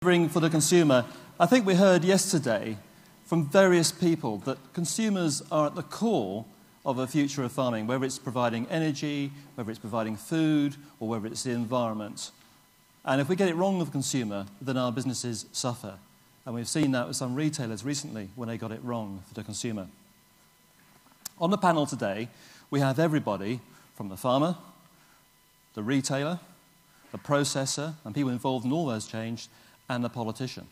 Delivering for the consumer. I think we heard yesterday from various people that consumers are at the core of a future of farming, whether it's providing energy, whether it's providing food, or whether it's the environment. And if we get it wrong with the consumer, then our businesses suffer. And we've seen that with some retailers recently when they got it wrong for the consumer. On the panel today, we have everybody from the farmer, the retailer, the processor, and people involved in all those changes, and the politician.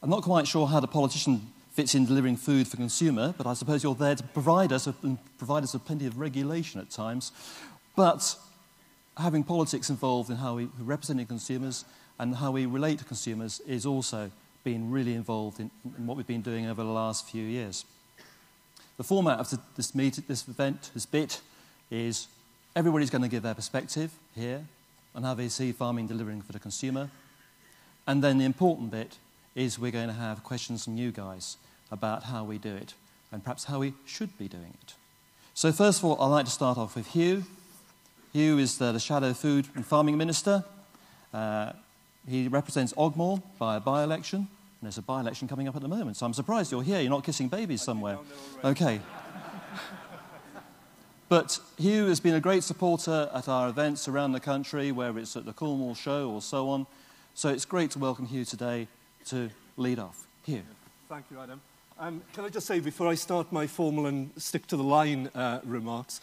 I'm not quite sure how the politician fits in delivering food for consumer, but I suppose you're there to provide us with plenty of regulation at times. But having politics involved in how we represent consumers and how we relate to consumers is also being really involved in what we've been doing over the last few years. The format of this bit, is everybody's going to give their perspective here on how they see farming delivering for the consumer. And then the important bit is we're going to have questions from you guys about how we do it and perhaps how we should be doing it. So first of all, I'd like to start off with Huw. Huw is the Shadow Food and Farming Minister. He represents Ogmore by a by-election. And there's a by-election coming up at the moment, so I'm surprised you're here. You're not kissing babies somewhere. Okay. But Huw has been a great supporter at our events around the country, whether it's at the Cornwall Show or so on. So it's great to welcome Huw today to lead off. Huw. Thank you, Adam. Can I just say, before I start my formal and stick-to-the-line remarks,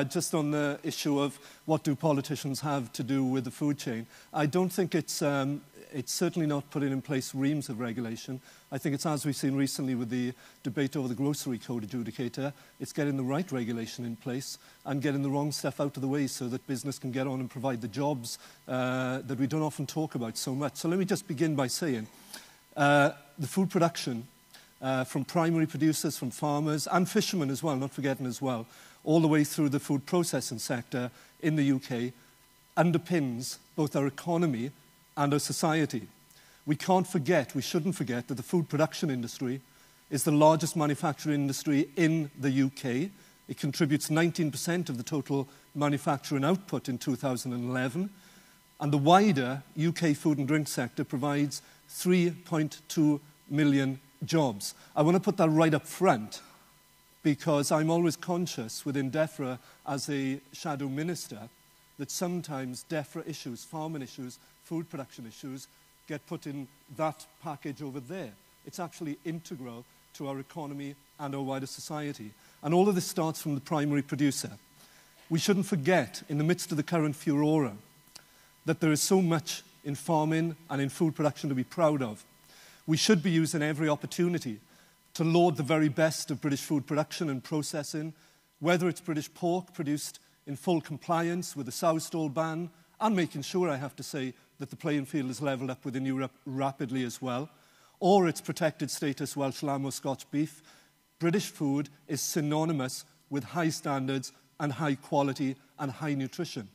just on the issue of what do politicians have to do with the food chain, I don't think it's certainly not putting in place reams of regulation. I think it's, as we've seen recently with the debate over the grocery code adjudicator, it's getting the right regulation in place and getting the wrong stuff out of the way so that business can get on and provide the jobs that we don't often talk about so much. So let me just begin by saying the food production from primary producers, from farmers and fishermen as well, not forgetting as well, all the way through the food processing sector in the UK underpins both our economy and our society. We can't forget, we shouldn't forget, that the food production industry is the largest manufacturing industry in the UK. It contributes 19% of the total manufacturing output in 2011. And the wider UK food and drink sector provides 3.2 million jobs. I want to put that right up front because I'm always conscious within DEFRA as a shadow minister that sometimes DEFRA issues, farming issues, food production issues get put in that package over there. It's actually integral to our economy and our wider society. And all of this starts from the primary producer. We shouldn't forget, in the midst of the current furore, that there is so much in farming and in food production to be proud of. We should be using every opportunity to laud the very best of British food production and processing, whether it's British pork produced in full compliance with the sow stall ban, and making sure, I have to say, that the playing field is levelled up within Europe rapidly as well, or its protected status Welsh lamb or Scotch beef. British food is synonymous with high standards and high quality and high nutrition.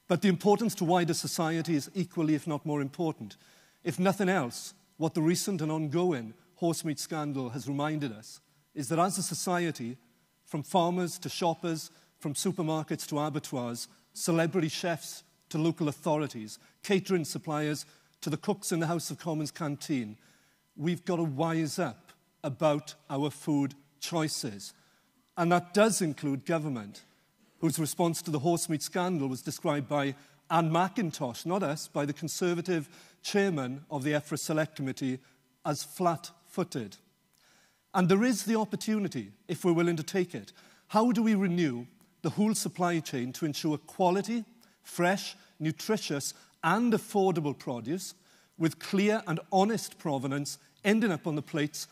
But the importance to wider society is equally, if not more important. If nothing else, what the recent and ongoing horse meat scandal has reminded us is that as a society, from farmers to shoppers, from supermarkets to abattoirs, celebrity chefs to local authorities, catering suppliers to the cooks in the House of Commons canteen, we've got to wise up about our food choices. And that does include government, whose response to the horse meat scandal was described by Anne McIntosh, not us, by the Conservative chairman of the EFRA Select Committee, as flat-footed. And there is the opportunity, if we're willing to take it. How do we renew the whole supply chain to ensure quality, fresh, nutritious and affordable produce with clear and honest provenance ending up on the plates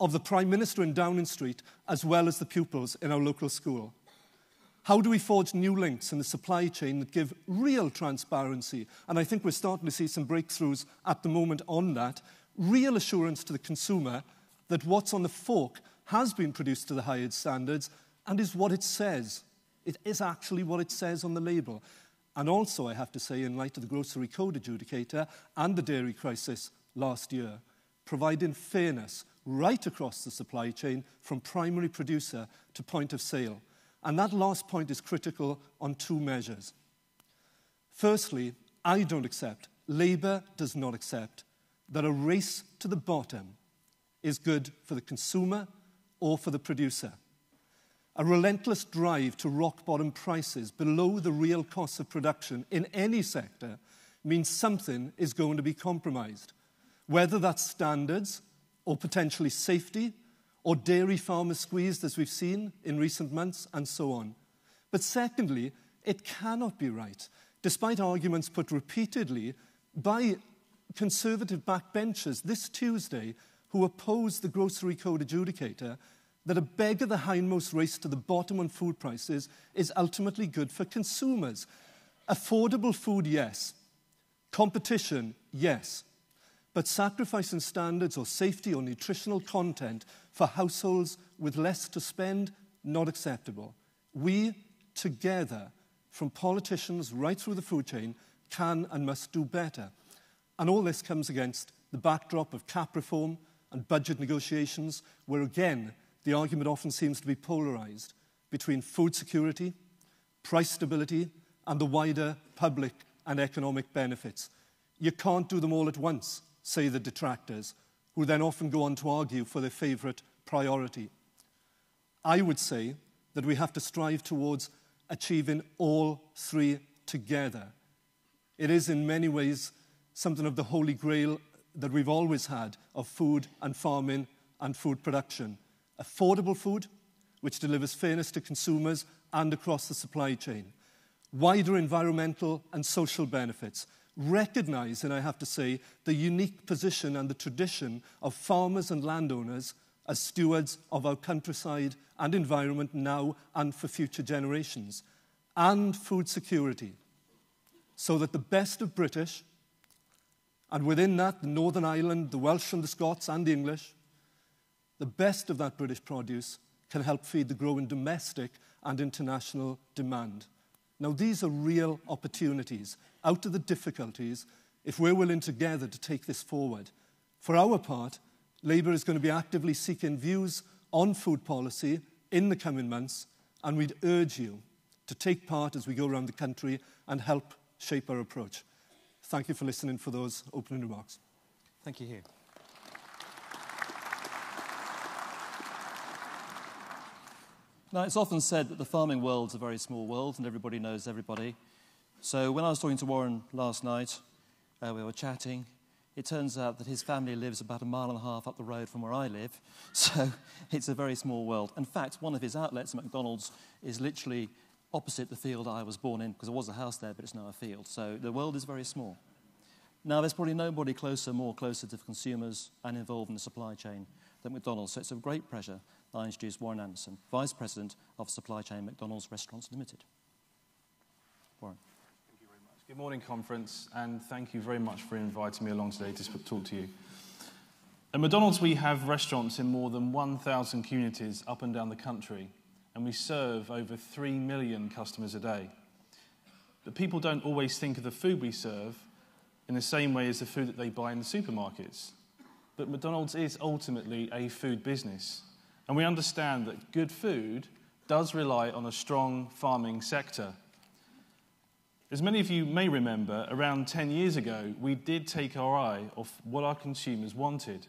of the Prime Minister in Downing Street as well as the pupils in our local school? How do we forge new links in the supply chain that give real transparency? And I think we're starting to see some breakthroughs at the moment on that. Real assurance to the consumer that what's on the fork has been produced to the highest standards and is what it says. It is actually what it says on the label. And also, I have to say, in light of the grocery code adjudicator and the dairy crisis last year, providing fairness right across the supply chain from primary producer to point of sale. And that last point is critical on two measures. Firstly, I don't accept, Labour does not accept, that a race to the bottom is good for the consumer or for the producer. A relentless drive to rock-bottom prices below the real cost of production in any sector means something is going to be compromised, whether that's standards or potentially safety or dairy farmers squeezed, as we've seen in recent months, and so on. But secondly, it cannot be right, despite arguments put repeatedly by Conservative backbenchers this Tuesday who opposed the Grocery Code Adjudicator, that a beggar the hindmost race to the bottom on food prices is ultimately good for consumers. Affordable food, yes. Competition, yes. But sacrificing standards or safety or nutritional content for households with less to spend, not acceptable. We, together, from politicians right through the food chain, can and must do better. And all this comes against the backdrop of CAP reform and budget negotiations, where again, the argument often seems to be polarised between food security, price stability, and the wider public and economic benefits. You can't do them all at once, say the detractors, who then often go on to argue for their favourite priority. I would say that we have to strive towards achieving all three together. It is in many ways something of the holy grail that we've always had of food and farming and food production. Affordable food, which delivers fairness to consumers and across the supply chain. Wider environmental and social benefits, recognising, I have to say, the unique position and the tradition of farmers and landowners as stewards of our countryside and environment now and for future generations. And food security, so that the best of British, and within that, the Northern Ireland, the Welsh and the Scots and the English, the best of that British produce can help feed the growing domestic and international demand. Now, these are real opportunities out of the difficulties if we're willing together to take this forward. For our part, Labour is going to be actively seeking views on food policy in the coming months, and we'd urge you to take part as we go around the country and help shape our approach. Thank you for listening for those opening remarks. Thank you, Huw. Now, it's often said that the farming world's a very small world and everybody knows everybody. So when I was talking to Warren last night, we were chatting. It turns out that his family lives about 1.5 miles up the road from where I live. So it's a very small world. In fact, one of his outlets, McDonald's, is literally opposite the field I was born in, because there was a house there, but it's now a field. So the world is very small. Now, there's probably nobody more closer to consumers and involved in the supply chain than McDonald's. So it's a great pleasure that I introduce Warren Anderson, Vice President of Supply Chain McDonald's Restaurants Limited. Warren. Thank you very much. Good morning, conference, and thank you very much for inviting me along today to talk to you. At McDonald's, we have restaurants in more than 1,000 communities up and down the country, and we serve over 3 million customers a day. But people don't always think of the food we serve in the same way as the food that they buy in the supermarkets. But McDonald's is ultimately a food business, and we understand that good food does rely on a strong farming sector. As many of you may remember, around 10 years ago, we did take our eye off what our consumers wanted.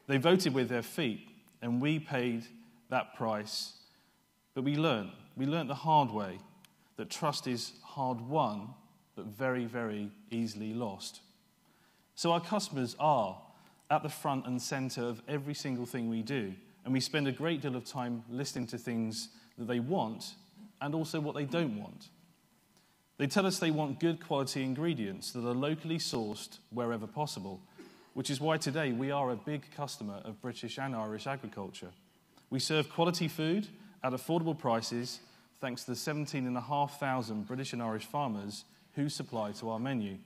They voted with their feet, and we paid that price. But we learnt the hard way that trust is hard won, but very, very easily lost. So our customers are at the front and centre of every single thing we do, and we spend a great deal of time listening to things that they want and also what they don't want. They tell us they want good quality ingredients that are locally sourced wherever possible, which is why today we are a big customer of British and Irish agriculture. We serve quality food at affordable prices thanks to the 17,500 British and Irish farmers who supply to our menu.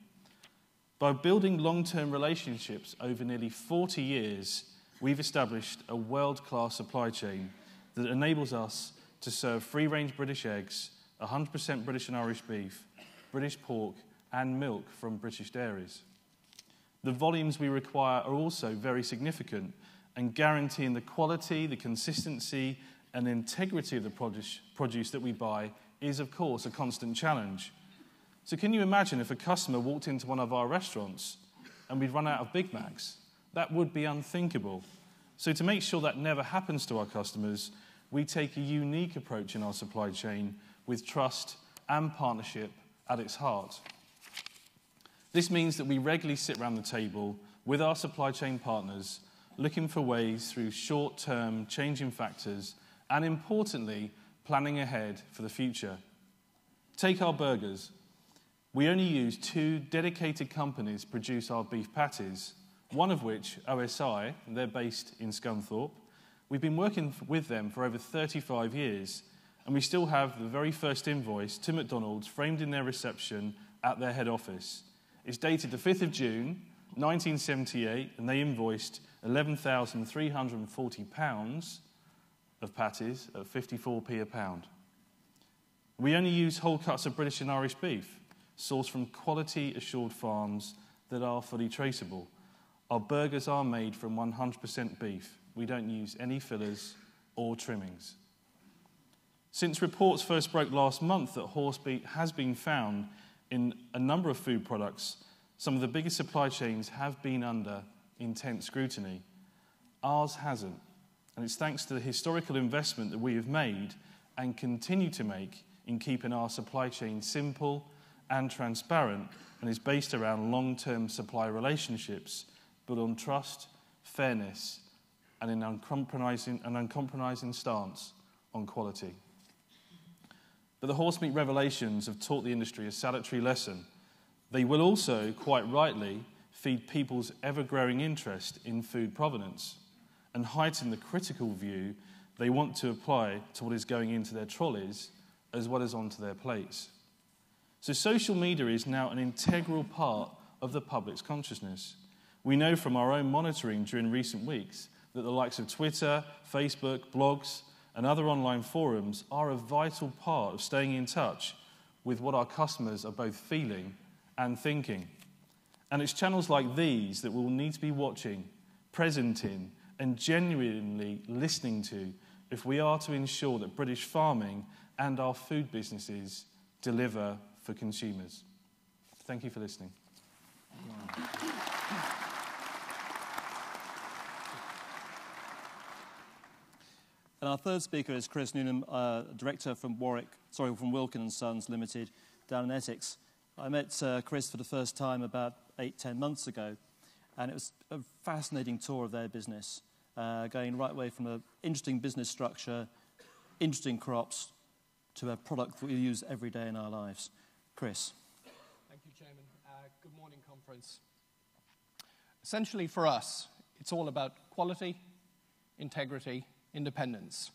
By building long-term relationships over nearly 40 years, we've established a world-class supply chain that enables us to serve free-range British eggs, 100% British and Irish beef, British pork, and milk from British dairies. The volumes we require are also very significant, and guaranteeing the quality, the consistency, and integrity of the produce that we buy is, of course, a constant challenge. So can you imagine if a customer walked into one of our restaurants and we'd run out of Big Macs. That would be unthinkable. So to make sure that never happens to our customers, we take a unique approach in our supply chain with trust and partnership at its heart. This means that we regularly sit around the table with our supply chain partners, looking for ways through short-term changing factors and, importantly, planning ahead for the future. Take our burgers. We only use 2 dedicated companies to produce our beef patties, one of which, OSI, they're based in Scunthorpe. We've been working with them for over 35 years, and we still have the very first invoice to McDonald's framed in their reception at their head office. It's dated the 5th of June, 1978, and they invoiced £11,340 of patties at 54p a pound. We only use whole cuts of British and Irish beef, sourced from quality-assured farms that are fully traceable. Our burgers are made from 100% beef. We don't use any fillers or trimmings. Since reports first broke last month that horse meat has been found in a number of food products, some of the biggest supply chains have been under intense scrutiny. Ours hasn't, and it's thanks to the historical investment that we have made and continue to make in keeping our supply chain simple and transparent, and is based around long-term supply relationships built on trust, fairness, and an uncompromising stance on quality. But the horse meat revelations have taught the industry a salutary lesson. They will also, quite rightly, feed people's ever-growing interest in food provenance and heighten the critical view they want to apply to what is going into their trolleys as well as onto their plates. So social media is now an integral part of the public's consciousness. We know from our own monitoring during recent weeks that the likes of Twitter, Facebook, blogs, and other online forums are a vital part of staying in touch with what our customers are both feeling and thinking. And it's channels like these that we'll need to be watching, present in, and genuinely listening to if we are to ensure that British farming and our food businesses deliver for consumers. Thank you for listening. And our third speaker is Chris Newenham, director from Wilkin & Sons Limited down in Essex. I met Chris for the first time about 8-10 months ago, and it was a fascinating tour of their business, going right away from an interesting business structure, interesting crops, to a product that we use every day in our lives. Chris. Thank you, Chairman. Good morning, conference. Essentially for us, it's all about quality, integrity, independence,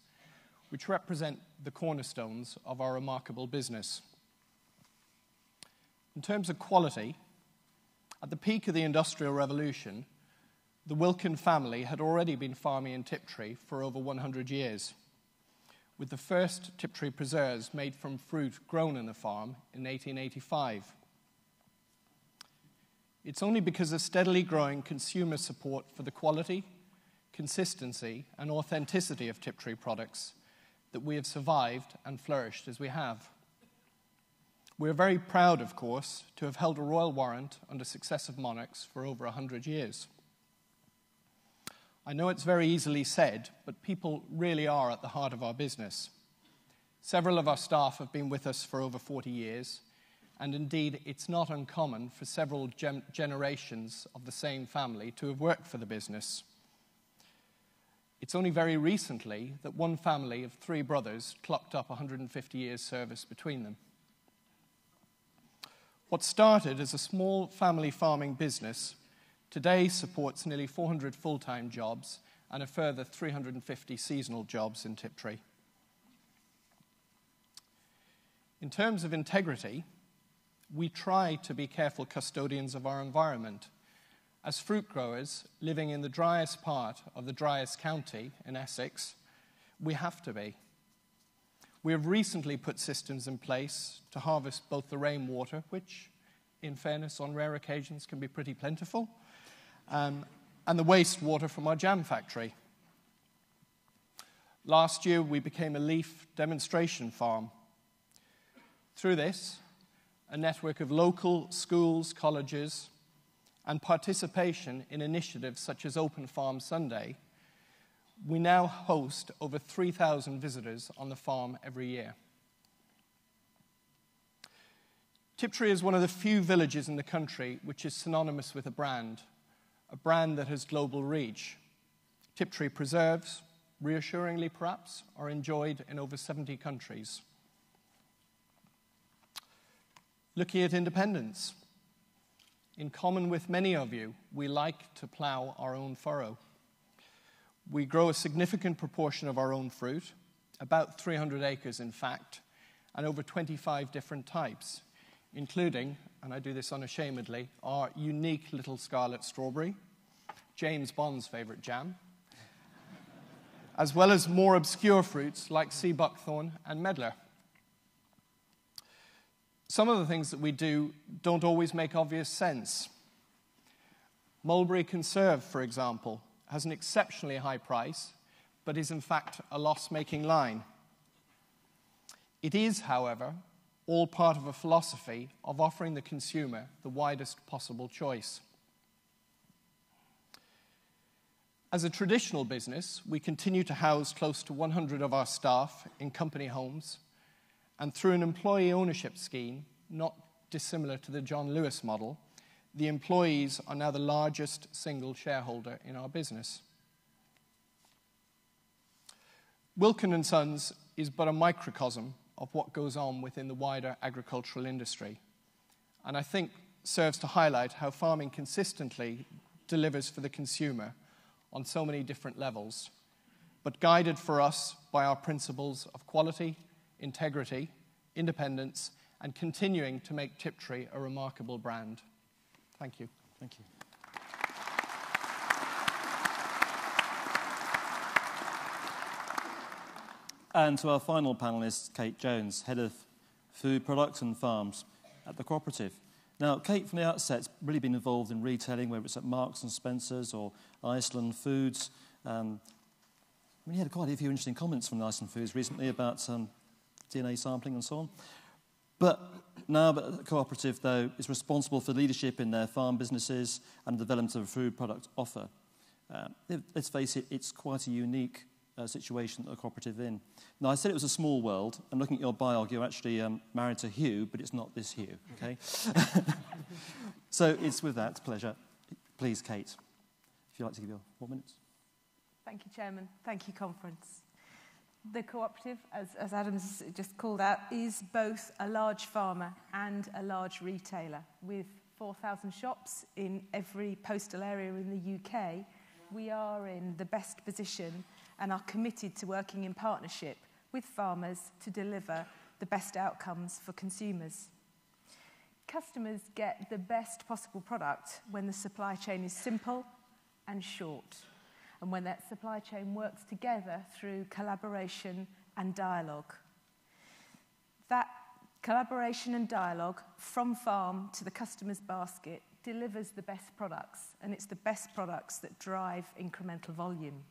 which represent the cornerstones of our remarkable business. In terms of quality, at the peak of the Industrial Revolution, the Wilkin family had already been farming in Tiptree for over 100 years, with the first Tiptree preserves made from fruit grown in the farm in 1885. It's only because of steadily growing consumer support for the quality, consistency, and authenticity of Tiptree products that we have survived and flourished as we have. We are very proud, of course, to have held a royal warrant under successive monarchs for over 100 years. I know it's very easily said, but people really are at the heart of our business. Several of our staff have been with us for over 40 years, and indeed it's not uncommon for several generations of the same family to have worked for the business. It's only very recently that one family of 3 brothers clocked up 150 years' service between them. What started as a small family farming business today supports nearly 400 full-time jobs and a further 350 seasonal jobs in Tiptree. In terms of integrity, we try to be careful custodians of our environment. As fruit growers living in the driest part of the driest county in Essex, we have to be. We have recently put systems in place to harvest both the rainwater, which, in fairness, on rare occasions can be pretty plentiful, and the wastewater from our jam factory. Last year, we became a leaf demonstration farm. Through this, a network of local schools, colleges, and participation in initiatives such as Open Farm Sunday, we now host over 3,000 visitors on the farm every year. Tiptree is one of the few villages in the country which is synonymous with a brand that has global reach. Tiptree preserves, reassuringly perhaps, are enjoyed in over 70 countries. Looking at independence, in common with many of you, we like to plough our own furrow. We grow a significant proportion of our own fruit, about 300 acres in fact, and over 25 different types, including, and I do this unashamedly, our unique little scarlet strawberry, James Bond's favourite jam, as well as more obscure fruits like sea buckthorn and medlar. Some of the things that we do don't always make obvious sense. Mulberry Conserve, for example, has an exceptionally high price, but is in fact a loss-making line. It is, however, all part of a philosophy of offering the consumer the widest possible choice. As a traditional business, we continue to house close to 100 of our staff in company homes, and through an employee ownership scheme, not dissimilar to the John Lewis model, the employees are now the largest single shareholder in our business. Wilkin & Sons is but a microcosm of what goes on within the wider agricultural industry, and I think serves to highlight how farming consistently delivers for the consumer on so many different levels, but guided for us by our principles of quality, integrity, independence, and continuing to make Tiptree a remarkable brand. Thank you. Thank you. And to our final panellist, Kate Jones, Head of Food Products and Farms at the Co-operative. Now, Kate, from the outset, has really been involved in retailing, whether it's at Marks and Spencer's or Iceland Foods. We had quite a few interesting comments from Iceland Foods recently about DNA sampling and so on. But now the Co-operative, though, is responsible for leadership in their farm businesses and the development of a food product offer. Let's face it, it's quite a unique situation that the Co-operative in. Now, I said it was a small world. I'm looking at your bio. You're actually married to Huw, but it's not this Huw, okay? So it's with that pleasure. Please, Kate, if you'd like to give your 4 minutes. Thank you, Chairman. Thank you, Conference. The Co-operative, as Adam's just called out, is both a large farmer and a large retailer. With 4,000 shops in every postal area in the UK, we are in the best position and are committed to working in partnership with farmers to deliver the best outcomes for consumers. Customers get the best possible product when the supply chain is simple and short, and when that supply chain works together through collaboration and dialogue. That collaboration and dialogue from farm to the customer's basket delivers the best products, and it's the best products that drive incremental volume.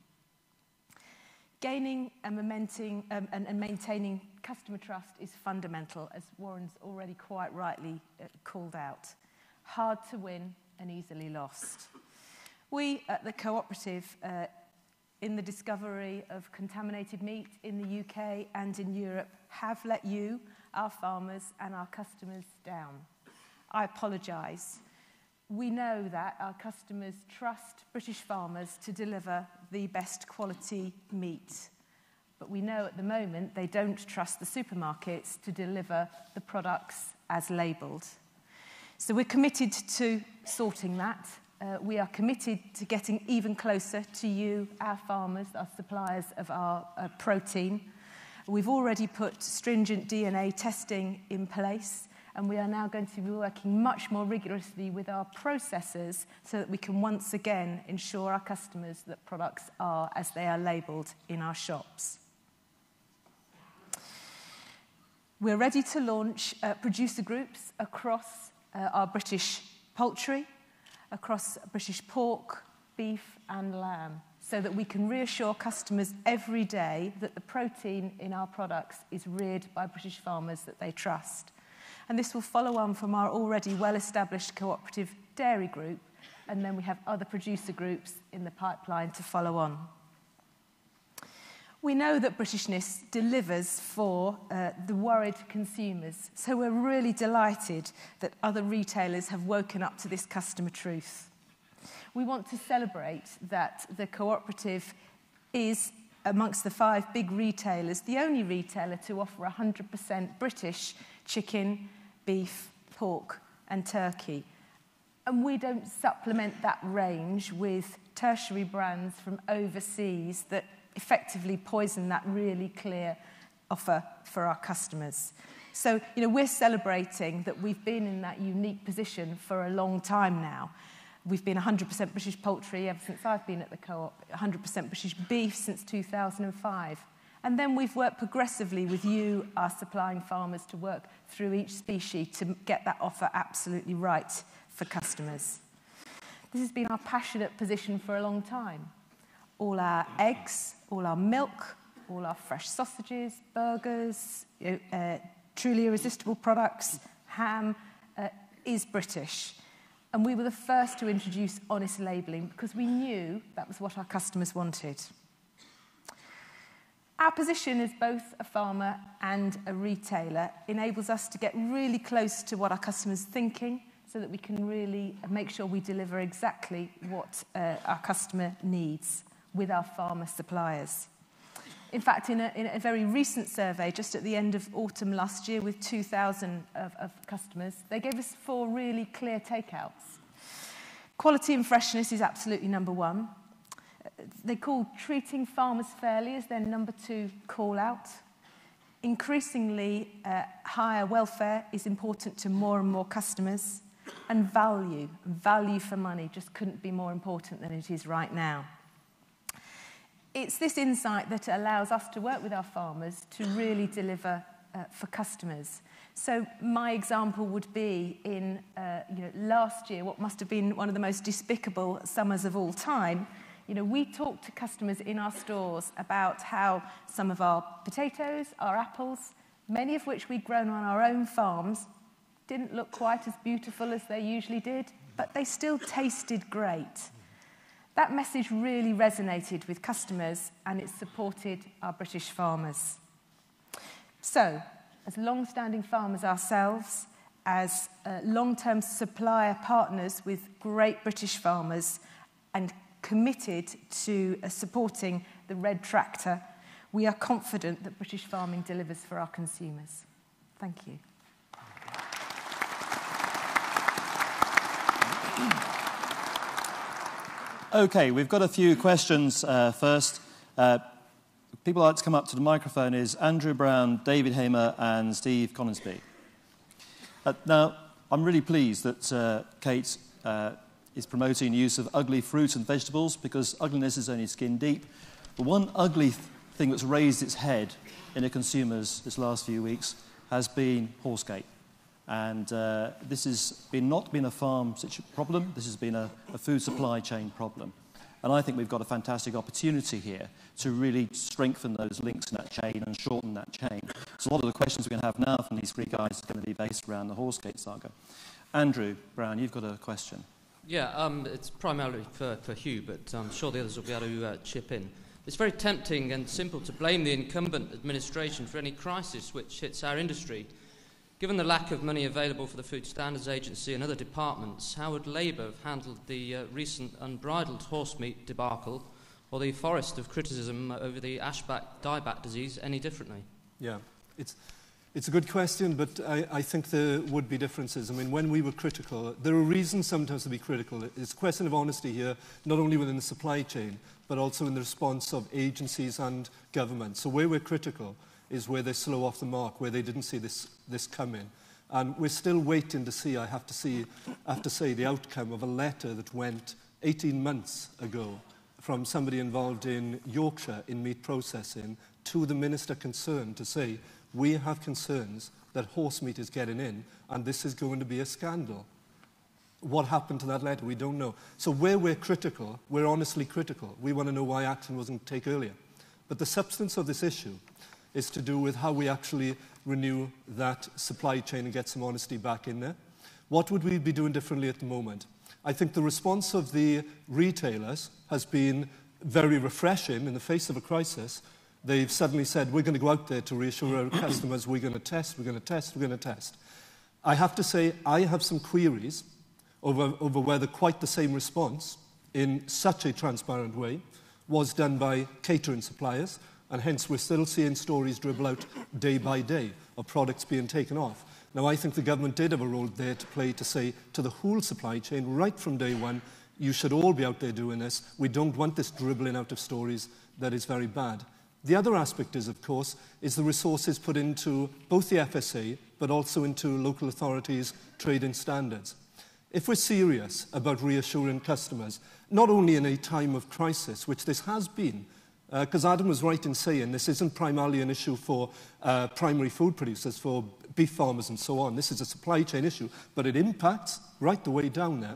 Gaining and maintaining customer trust is fundamental, as Warren's already quite rightly called out. Hard to win and easily lost. We at the Co-operative, in the discovery of contaminated meat in the UK and in Europe, have let you, our farmers and our customers down. I apologise. We know that our customers trust British farmers to deliver the best quality meat. But we know at the moment they don't trust the supermarkets to deliver the products as labelled. So we're committed to sorting that. We are committed to getting even closer to you, our farmers, our suppliers of our protein. We've already put stringent DNA testing in place, and we are now going to be working much more rigorously with our processors so that we can once again ensure our customers that products are as they are labelled in our shops. We're ready to launch producer groups across our British poultry, across British pork, beef and lamb, so that we can reassure customers every day that the protein in our products is reared by British farmers that they trust. And this will follow on from our already well-established cooperative dairy group and then we have other producer groups in the pipeline to follow on. We know that Britishness delivers for the worried consumers, so we're really delighted that other retailers have woken up to this customer truth. We want to celebrate that the Co-operative is, amongst the 5 big retailers, the only retailer to offer 100% British chicken, beef, pork and turkey. And we don't supplement that range with tertiary brands from overseas that effectively poison that really clear offer for our customers. So, we're celebrating that we've been in that unique position for a long time now. We've been 100% British poultry ever since I've been at the Co-op, 100% British beef since 2005. And then we've worked progressively with you, our supplying farmers, to work through each species to get that offer absolutely right for customers. This has been our passionate position for a long time. All our eggs, all our milk, all our fresh sausages, burgers, truly irresistible products, ham, is British. And we were the first to introduce honest labelling because we knew that was what our customers wanted. Our position as both a farmer and a retailer enables us to get really close to what our customers are thinking so that we can really make sure we deliver exactly what our customer needs with our farmer suppliers. In fact, in a very recent survey, just at the end of autumn last year with 2,000 of customers, they gave us 4 really clear takeouts. Quality and freshness is absolutely number 1. They call treating farmers fairly as their number 2 call-out. Increasingly, higher welfare is important to more and more customers. And value for money just couldn't be more important than it is right now. It's this insight that allows us to work with our farmers to really deliver for customers. So my example would be in last year, what must have been one of the most despicable summers of all time. We talked to customers in our stores about how some of our potatoes, our apples, many of which we'd grown on our own farms, didn't look quite as beautiful as they usually did, but they still tasted great. That message really resonated with customers and it supported our British farmers. So, as long-standing farmers ourselves, as long-term supplier partners with great British farmers and committed to supporting the red tractor, we are confident that British farming delivers for our consumers. Thank you. Okay, we've got a few questions first. People who like to come up to the microphone is Andrew Brown, David Hamer and Steve Coningsby. Now, I'm really pleased that Kate is promoting the use of ugly fruit and vegetables because ugliness is only skin deep. But one ugly thing that's raised its head in the consumers this last few weeks has been horsegate. And this has not been a farm problem, this has been a food supply chain problem. And I think we've got a fantastic opportunity here to really strengthen those links in that chain and shorten that chain. So a lot of the questions we're going to have now from these 3 guys are going to be based around the horsegate saga. Andrew Brown, you've got a question. Yeah, it's primarily for Huw, but I'm sure the others will be able to chip in. It's very tempting and simple to blame the incumbent administration for any crisis which hits our industry. Given the lack of money available for the Food Standards Agency and other departments, how would Labour have handled the recent unbridled horse meat debacle or the forest of criticism over the ashback dieback disease any differently? Yeah, it's a good question, but I think there would be differences. I mean, when we were critical, there are reasons sometimes to be critical. It's a question of honesty here, not only within the supply chain, but also in the response of agencies and government. So where we're critical is where they slow off the mark, where they didn't see this coming. And we're still waiting to see, I have to say, the outcome of a letter that went 18 months ago from somebody involved in Yorkshire in meat processing to the minister concerned to say, we have concerns that horse meat is getting in and this is going to be a scandal. What happened to that letter? We don't know. So where we're critical, we're honestly critical. We want to know why action wasn't taken earlier. But the substance of this issue is to do with how we actually renew that supply chain and get some honesty back in there. What would we be doing differently at the moment? I think the response of the retailers has been very refreshing in the face of a crisis. They've suddenly said, we're going to go out there to reassure our customers, we're going to test, we're going to test, we're going to test. I have to say, I have some queries over whether quite the same response in such a transparent way was done by catering suppliers, and hence we're still seeing stories dribble out day by day of products being taken off. Now, I think the government did have a role there to play to say to the whole supply chain, right from day one, you should all be out there doing this. We don't want this dribbling out of stories that is very bad. The other aspect is, of course, is the resources put into both the FSA, but also into local authorities' trading standards. If we're serious about reassuring customers, not only in a time of crisis, which this has been, because Adam was right in saying this isn't primarily an issue for primary food producers, for beef farmers and so on. This is a supply chain issue, but it impacts right the way down there.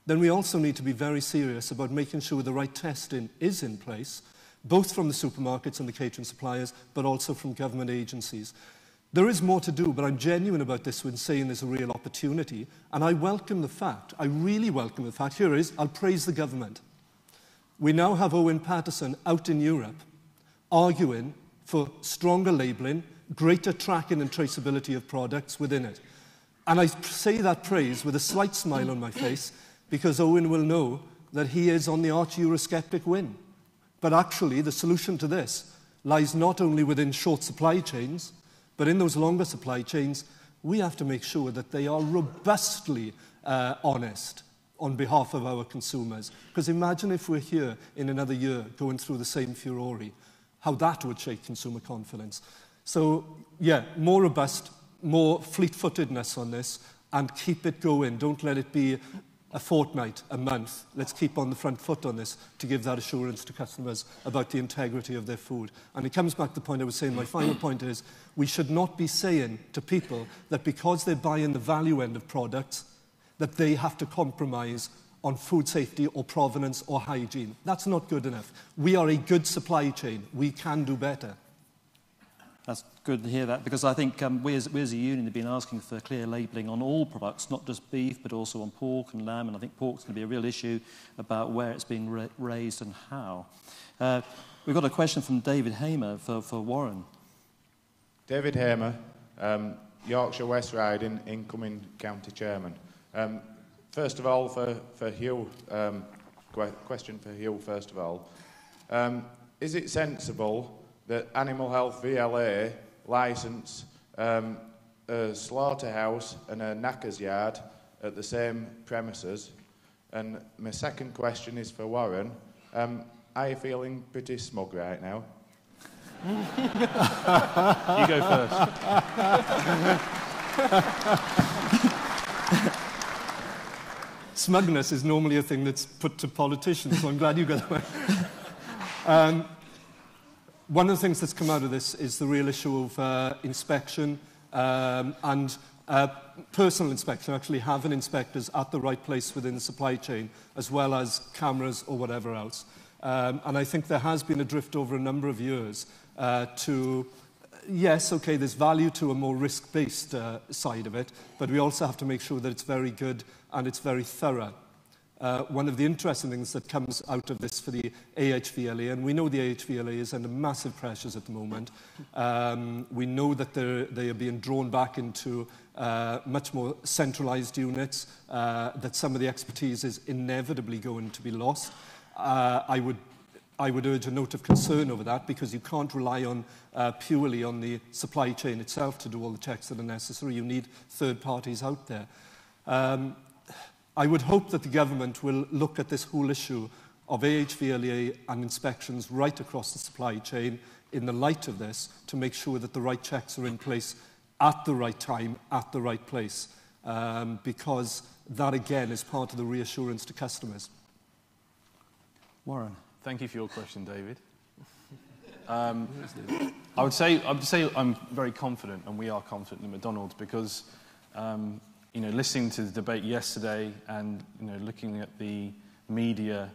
Then we also need to be very serious about making sure the right testing is in place, both from the supermarkets and the catering suppliers, but also from government agencies. There is more to do, but I'm genuine about this when saying there's a real opportunity, and I welcome the fact, I really welcome the fact, here it is, I'll praise the government. We now have Owen Paterson out in Europe arguing for stronger labelling, greater tracking and traceability of products within it. And I say that praise with a slight smile on my face, because Owen will know that he is on the arch-Eurosceptic win. But actually, the solution to this lies not only within short supply chains, but in those longer supply chains, we have to make sure that they are robustly honest on behalf of our consumers. Because imagine if we're here in another year going through the same furore, how that would shake consumer confidence. So, yeah, more robust, more fleet-footedness on this, and keep it going. Don't let it be a fortnight, a month. Let's keep on the front foot on this to give that assurance to customers about the integrity of their food. And it comes back to the point I was saying, my final point is, we should not be saying to people that because they're buying the value end of products, that they have to compromise on food safety or provenance or hygiene. That's not good enough. We are a good supply chain. We can do better. That's good to hear that, because I think we as a union have been asking for clear labelling on all products, not just beef, but also on pork and lamb, and I think pork's going to be a real issue about where it's being raised and how. We've got a question from David Hamer for Warren. David Hamer, Yorkshire West Riding, incoming county chairman. First of all, for Huw, question for Huw first of all. Is it sensible that Animal Health VLA licence a slaughterhouse and a knacker's yard at the same premises? And my second question is for Warren. Are you feeling pretty smug right now? You go first. Smugness is normally a thing that's put to politicians, so I'm glad you got that. One of the things that's come out of this is the real issue of inspection and personal inspection, actually having inspectors at the right place within the supply chain, as well as cameras or whatever else. And I think there has been a drift over a number of years to, yes, okay, there's value to a more risk-based side of it, but we also have to make sure that it's very good and it's very thorough. One of the interesting things that comes out of this for the AHVLA, and we know the AHVLA is under massive pressures at the moment. We know that they are being drawn back into much more centralised units, that some of the expertise is inevitably going to be lost. I would urge a note of concern over that, because you can't rely on purely on the supply chain itself to do all the checks that are necessary. You need third parties out there. I would hope that the government will look at this whole issue of AHVLA and inspections right across the supply chain in the light of this, to make sure that the right checks are in place at the right time, at the right place, because that, again, is part of the reassurance to customers. Warren. Thank you for your question, David. I would say I'm very confident, and we are confident in McDonald's, because listening to the debate yesterday and looking at the media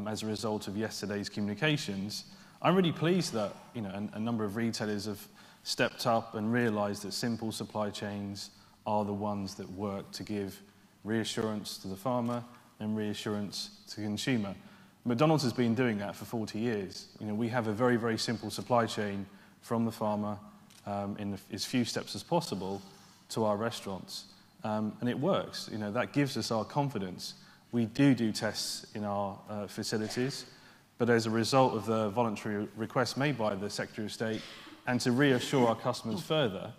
as a result of yesterday's communications, I'm really pleased that a number of retailers have stepped up and realised that simple supply chains are the ones that work to give reassurance to the farmer and reassurance to the consumer. McDonald's has been doing that for 40 years. You know, we have a very, very simple supply chain from the farmer in as few steps as possible to our restaurants. And it works. You know, that gives us our confidence. We do tests in our facilities, but as a result of the voluntary request made by the Secretary of State, and to reassure our customers further,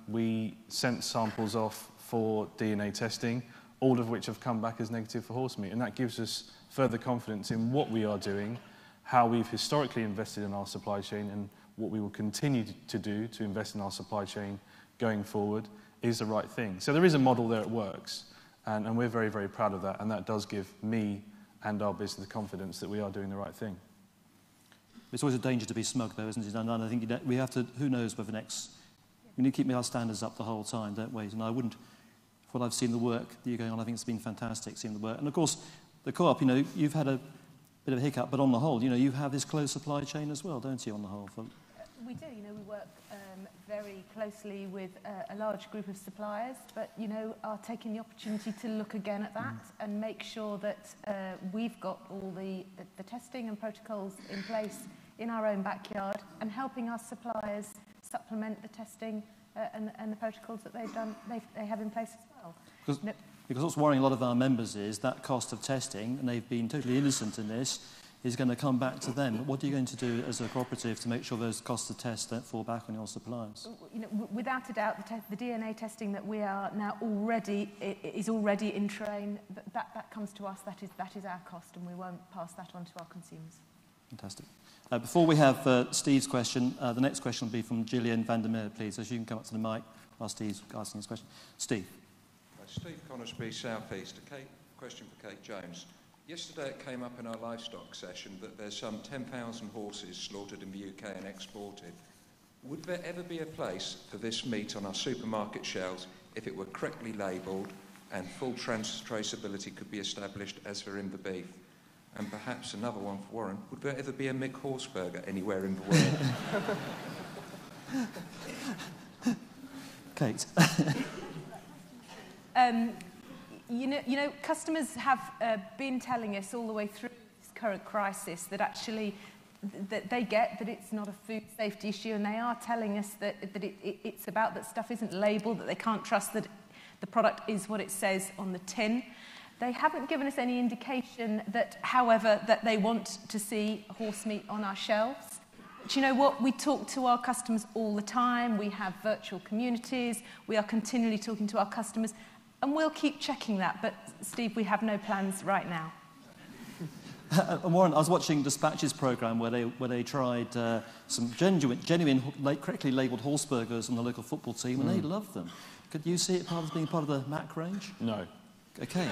we sent samples off for DNA testing, all of which have come back as negative for horse meat. And that gives us further confidence in what we are doing, how we've historically invested in our supply chain, and what we will continue to do to invest in our supply chain going forward is the right thing. So there is a model there that works, and we're very, very proud of that, and that does give me and our business confidence that we are doing the right thing. It's always a danger to be smug, though, isn't it? And I think we have to, who knows whether we need to keep our standards up the whole time, don't we? And I wouldn't, for what I've seen the work that you're going on, I think it's been fantastic seeing the work. And of course, the Co-op, you know, you've had a bit of a hiccup, but on the whole, you know, you have this close supply chain as well, don't you, on the whole? We do, you know, we work very closely with a large group of suppliers, but, you know, are taking the opportunity to look again at that and make sure that we've got all the testing and protocols in place in our own backyard, and helping our suppliers supplement the testing and the protocols that they have in place as well. Because what's worrying a lot of our members is that cost of testing, and they've been totally innocent in this, is going to come back to them. What are you going to do as a cooperative to make sure those costs of tests don't fall back on your suppliers? You know, without a doubt, the DNA testing that we are now already in train. That comes to us. That is our cost, and we won't pass that on to our consumers. Fantastic. Before we have Steve's question, the next question will be from Gillian Vandermeer, please. So you can come up to the mic while Steve's asking his question. Steve. Steve Conisby, South East. Question for Kate Jones. Yesterday it came up in our livestock session that there's some 10,000 horses slaughtered in the UK and exported. Would there ever be a place for this meat on our supermarket shelves if it were correctly labelled and full traceability could be established as there in the beef? And perhaps another one for Warren, would there ever be a Mick horse burger anywhere in the world? Kate. You know, customers have been telling us all the way through this current crisis that actually that they get that it's not a food safety issue, and they are telling us that it's about that stuff isn't labelled, that they can't trust that the product is what it says on the tin. They haven't given us any indication that, however, that they want to see horse meat on our shelves. But you know what? We talk to our customers all the time. We have virtual communities. We are continually talking to our customers. And we'll keep checking that. But, Steve, we have no plans right now. And Warren, I was watching Dispatch's programme where they tried some genuine correctly labelled horse burgers on the local football team, and they loved them. Could you see it as being part of the Mac range? No. Okay.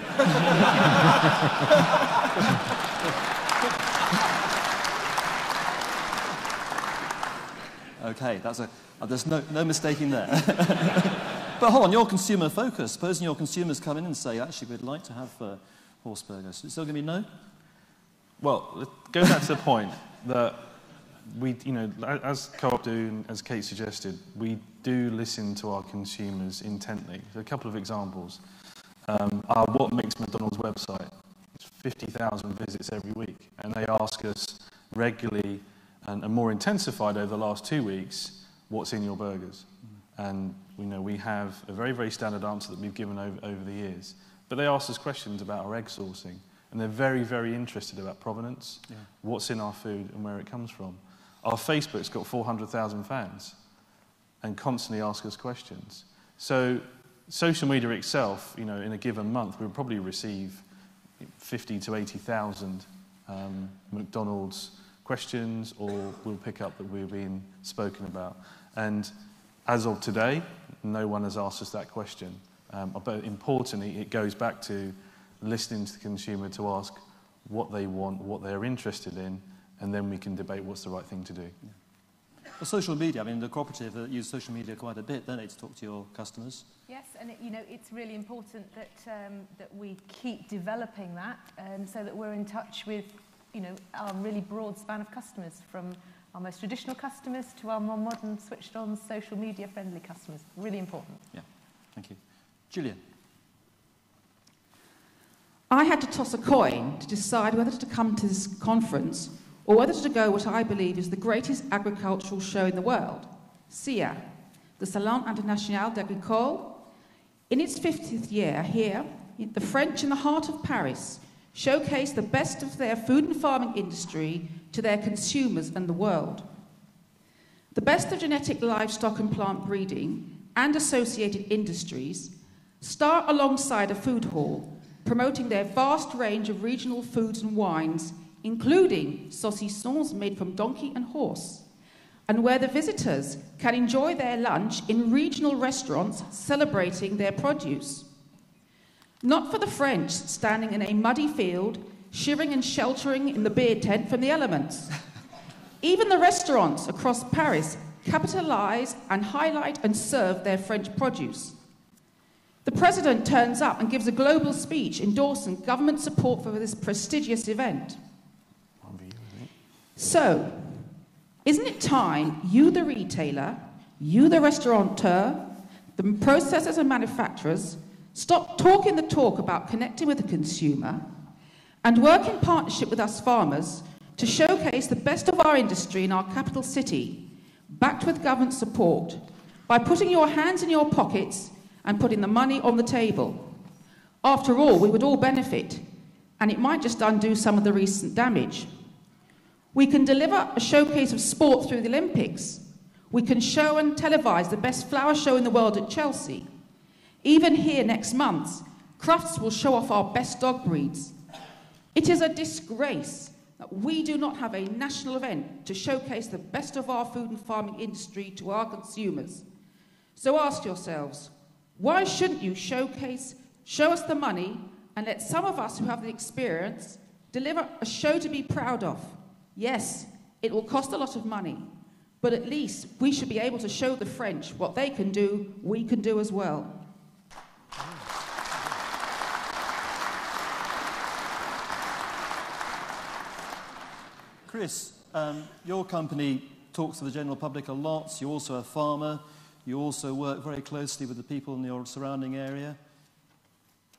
Okay, there's no mistaking there. But hold on, your consumer focus. Supposing your consumers come in and say, actually, we'd like to have horse burgers. Is it still going to be no? Well, going back to the point that we, you know, as Co-op do, and as Kate suggested, we do listen to our consumers intently. So a couple of examples. Our What Makes McDonald's website, it's 50,000 visits every week, and they ask us regularly, and more intensified over the last 2 weeks, what's in your burgers? And you know, we have a very, very standard answer that we've given over the years. But they ask us questions about our egg sourcing, and they're very, very interested about provenance, what's in our food and where it comes from. Our Facebook's got 400,000 fans and constantly ask us questions. So social media itself, you know, in a given month, we'll probably receive 50 to 80,000 McDonald's questions, or we'll pick up that we're being spoken about. And as of today, no one has asked us that question. But importantly, it goes back to listening to the consumer to ask what they want, what they're interested in, and then we can debate what's the right thing to do. Yeah. Well, social media, I mean, the cooperative use social media quite a bit, don't they, to talk to your customers? Yes, and you know, it's really important that that we keep developing that, so that we're in touch with, you know, our really broad span of customers, from our most traditional customers to our more modern, switched-on, social media-friendly customers. Really important. Yeah, thank you. Gillian. I had to toss a coin to decide whether to come to this conference or whether to go what I believe is the greatest agricultural show in the world, SIA, the Salon International d'Agricole. In its 50th year here, the French in the heart of Paris showcase the best of their food and farming industry to their consumers and the world. The best of genetic livestock and plant breeding and associated industries start alongside a food hall, promoting their vast range of regional foods and wines, including saucissons made from donkey and horse, and where the visitors can enjoy their lunch in regional restaurants celebrating their produce. Not for the French standing in a muddy field, shivering and sheltering in the beer tent from the elements. Even the restaurants across Paris capitalise and highlight and serve their French produce. The president turns up and gives a global speech endorsing government support for this prestigious event. So, isn't it time you, the retailer, you, the restaurateur, the processors and manufacturers, stop talking the talk about connecting with the consumer and work in partnership with us farmers to showcase the best of our industry in our capital city, backed with government support, by putting your hands in your pockets and putting the money on the table. After all, we would all benefit, and it might just undo some of the recent damage. We can deliver a showcase of sport through the Olympics. We can show and televise the best flower show in the world at Chelsea. Even here next month, Crufts will show off our best dog breeds. It is a disgrace that we do not have a national event to showcase the best of our food and farming industry to our consumers. So ask yourselves, why shouldn't you show us the money and let some of us who have the experience deliver a show to be proud of? Yes, it will cost a lot of money, but at least we should be able to show the French what they can do, we can do as well. Chris, your company talks to the general public a lot. You're also a farmer. You also work very closely with the people in your surrounding area.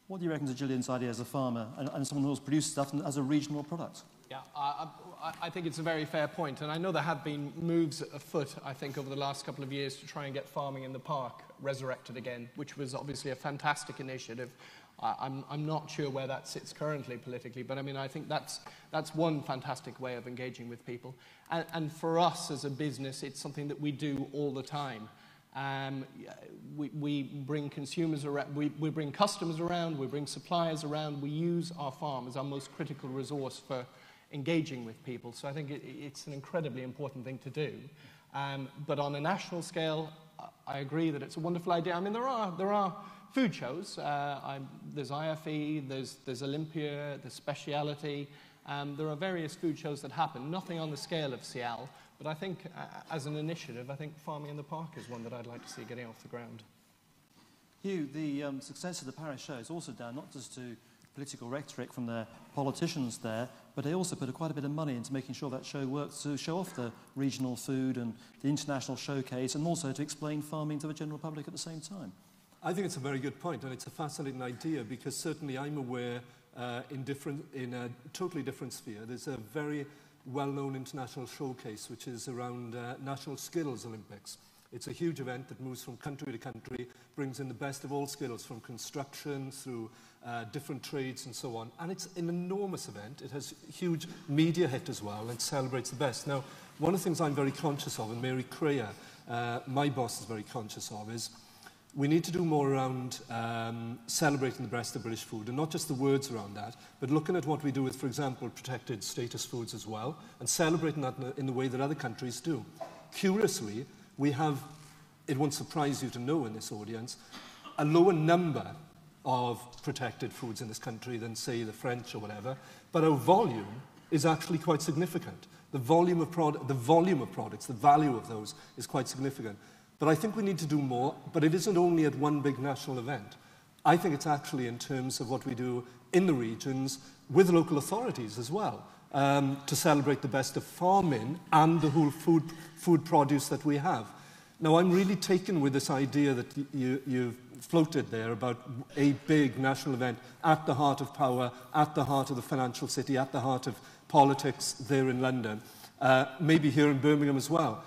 What do you reckon to Gillian's idea as a farmer and someone who's produced stuff as a regional product? Yeah, I think it's a very fair point, and I know there have been moves afoot, I think, over the last couple of years to try and get farming in the park resurrected again, which was obviously a fantastic initiative. I'm not sure where that sits currently politically, but I mean, I think that's one fantastic way of engaging with people. And for us as a business, it's something that we do all the time. We bring consumers around, we bring customers around, we bring suppliers around, we use our farm as our most critical resource for engaging with people. So I think it's an incredibly important thing to do. But on a national scale, I agree that it's a wonderful idea. I mean, there are food shows. There's IFE, there's Olympia, there's Speciality. There are various food shows that happen, nothing on the scale of Cial, but I think as an initiative, I think Farming in the Park is one that I'd like to see getting off the ground. Huw, the success of the Paris show is also down not just to political rhetoric from the politicians there, but they also put quite a bit of money into making sure that show works to show off the regional food and the international showcase, and also to explain farming to the general public at the same time. I think it's a very good point, and it's a fascinating idea, because certainly I'm aware in a totally different sphere. There's a very well-known international showcase, which is around National Skills Olympics. It's a huge event that moves from country to country, brings in the best of all skills, from construction through different trades and so on. And it's an enormous event. It has huge media hit as well, and it celebrates the best. Now, one of the things I'm very conscious of, and Mary Creyer, my boss, is very conscious of, is we need to do more around celebrating the best of British food, and not just the words around that, but looking at what we do with, for example, protected status foods as well, and celebrating that in the way that other countries do. Curiously, we have, it won't surprise you to know in this audience, a lower number of protected foods in this country than, say, the French or whatever, but our volume is actually quite significant. The volume of products, the value of those is quite significant. But I think we need to do more, but it isn't only at one big national event. I think it's actually in terms of what we do in the regions with local authorities as well, to celebrate the best of farming and the whole food produce that we have. Now, I'm really taken with this idea that floated there about a big national event at the heart of power, at the heart of the financial city, at the heart of politics there in London, maybe here in Birmingham as well.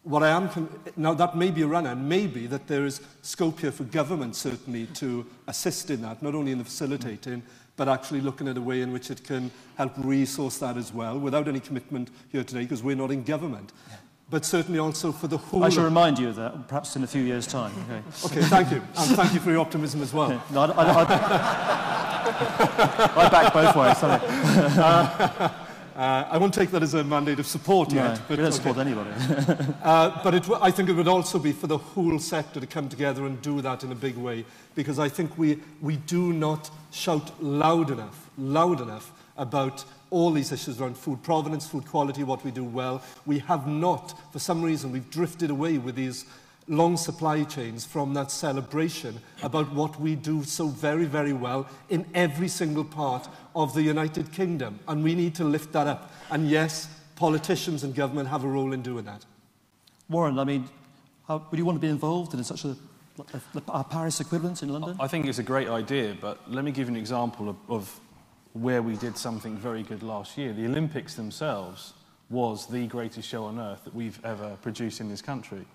What I am now, that may be a runner, and maybe that there is scope here for government certainly to assist in that, not only in the facilitating, but actually looking at a way in which it can help resource that as well, without any commitment here today, because we're not in government. Yeah. But certainly also for the whole... I shall remind you of that, perhaps in a few years' time. Okay, thank you. And thank you for your optimism as well. No, I back both ways, sorry. I won't take that as a mandate of support yet. But we don't support anybody. But I think it would also be for the whole sector to come together and do that in a big way, because I think we do not shout loud enough about all these issues around food provenance, food quality, what we do well. We have not, for some reason, we've drifted away with these long supply chains from that celebration about what we do so very, very well in every single part of the United Kingdom. And we need to lift that up. And yes, politicians and government have a role in doing that. Warren, I mean, would you want to be involved in such a Paris equivalent in London? I think it's a great idea, but let me give you an example of where we did something very good last year. The Olympics themselves was the greatest show on earth that we've ever produced in this country.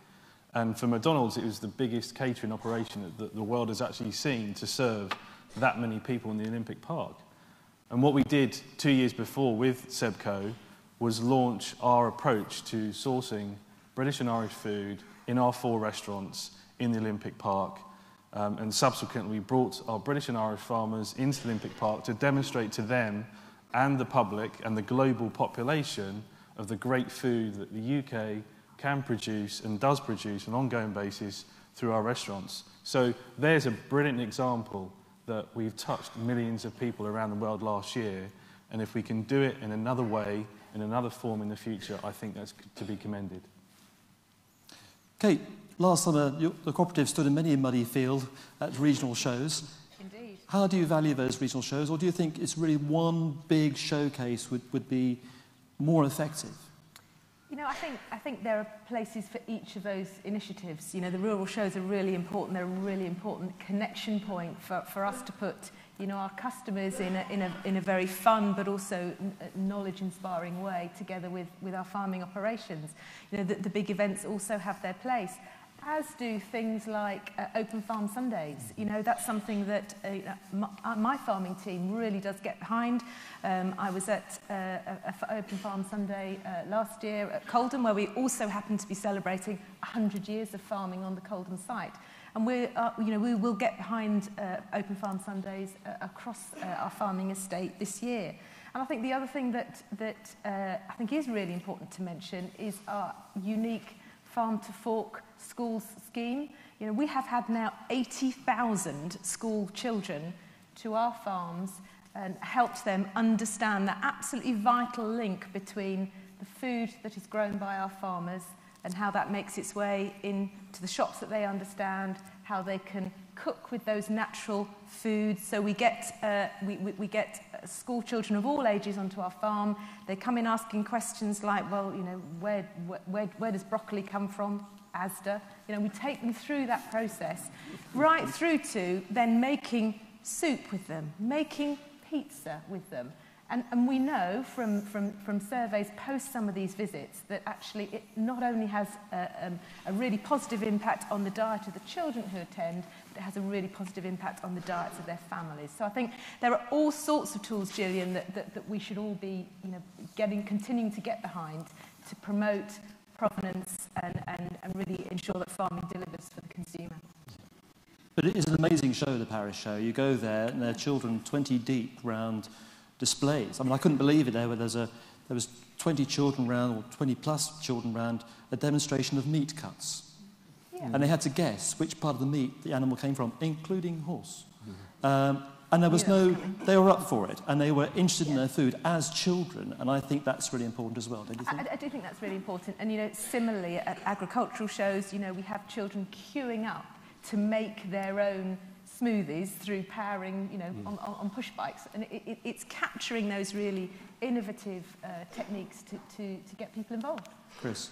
And for McDonald's, it was the biggest catering operation that the world has actually seen to serve that many people in the Olympic Park. And what we did 2 years before with Sebco was launch our approach to sourcing British and Irish food in our 4 restaurants in the Olympic Park. And subsequently, we brought our British and Irish farmers into the Olympic Park to demonstrate to them and the public and the global population of the great food that the UK can produce and does produce on an ongoing basis through our restaurants. So there's a brilliant example that we've touched millions of people around the world last year, and if we can do it in another way, in another form in the future, I think that's to be commended. Kate, last summer the cooperative stood in many a muddy field at regional shows. Indeed. How do you value those regional shows, or do you think it's really one big showcase would be more effective? You know, I think there are places for each of those initiatives. You know, the rural shows are really important. They're a really important connection point for us to put, you know, our customers in a very fun but also knowledge-inspiring way together with our farming operations. You know, the big events also have their place, as do things like Open Farm Sundays. You know, that's something that my farming team really does get behind. I was at Open Farm Sunday last year at Coldham, where we also happened to be celebrating 100 years of farming on the Coldham site. And we will get behind Open Farm Sundays across our farming estate this year. And I think the other thing that I think is really important to mention is our unique Farm to Fork schools scheme. You know, we have had now 80,000 school children to our farms and helped them understand the absolutely vital link between the food that is grown by our farmers and how that makes its way into the shops that they understand, how they can cook with those natural foods. So we get school children of all ages onto our farm. They come in asking questions like, well, you know, where does broccoli come from? Asda. You know, we take them through that process, right through to then making soup with them, making pizza with them. And we know from surveys post some of these visits that actually it not only has a really positive impact on the diet of the children who attend, but it has a really positive impact on the diets of their families. So I think there are all sorts of tools, Gillian, that we should all be, you know, continuing to get behind to promote provenance and really ensure that farming delivers for the consumer. But it is an amazing show, the Paris show. You go there and there are children 20 deep round displays. I mean, I couldn't believe it. There was 20 children round, or 20 plus children round, a demonstration of meat cuts. Yeah. And they had to guess which part of the meat the animal came from, including horse. And there was they were up for it, and they were interested in their food as children, and I think that's really important as well, don't you think? I do think that's really important. And, you know, similarly at agricultural shows, you know, we have children queuing up to make their own smoothies through powering, you know, on push bikes, and it's capturing those really innovative techniques to get people involved. Chris?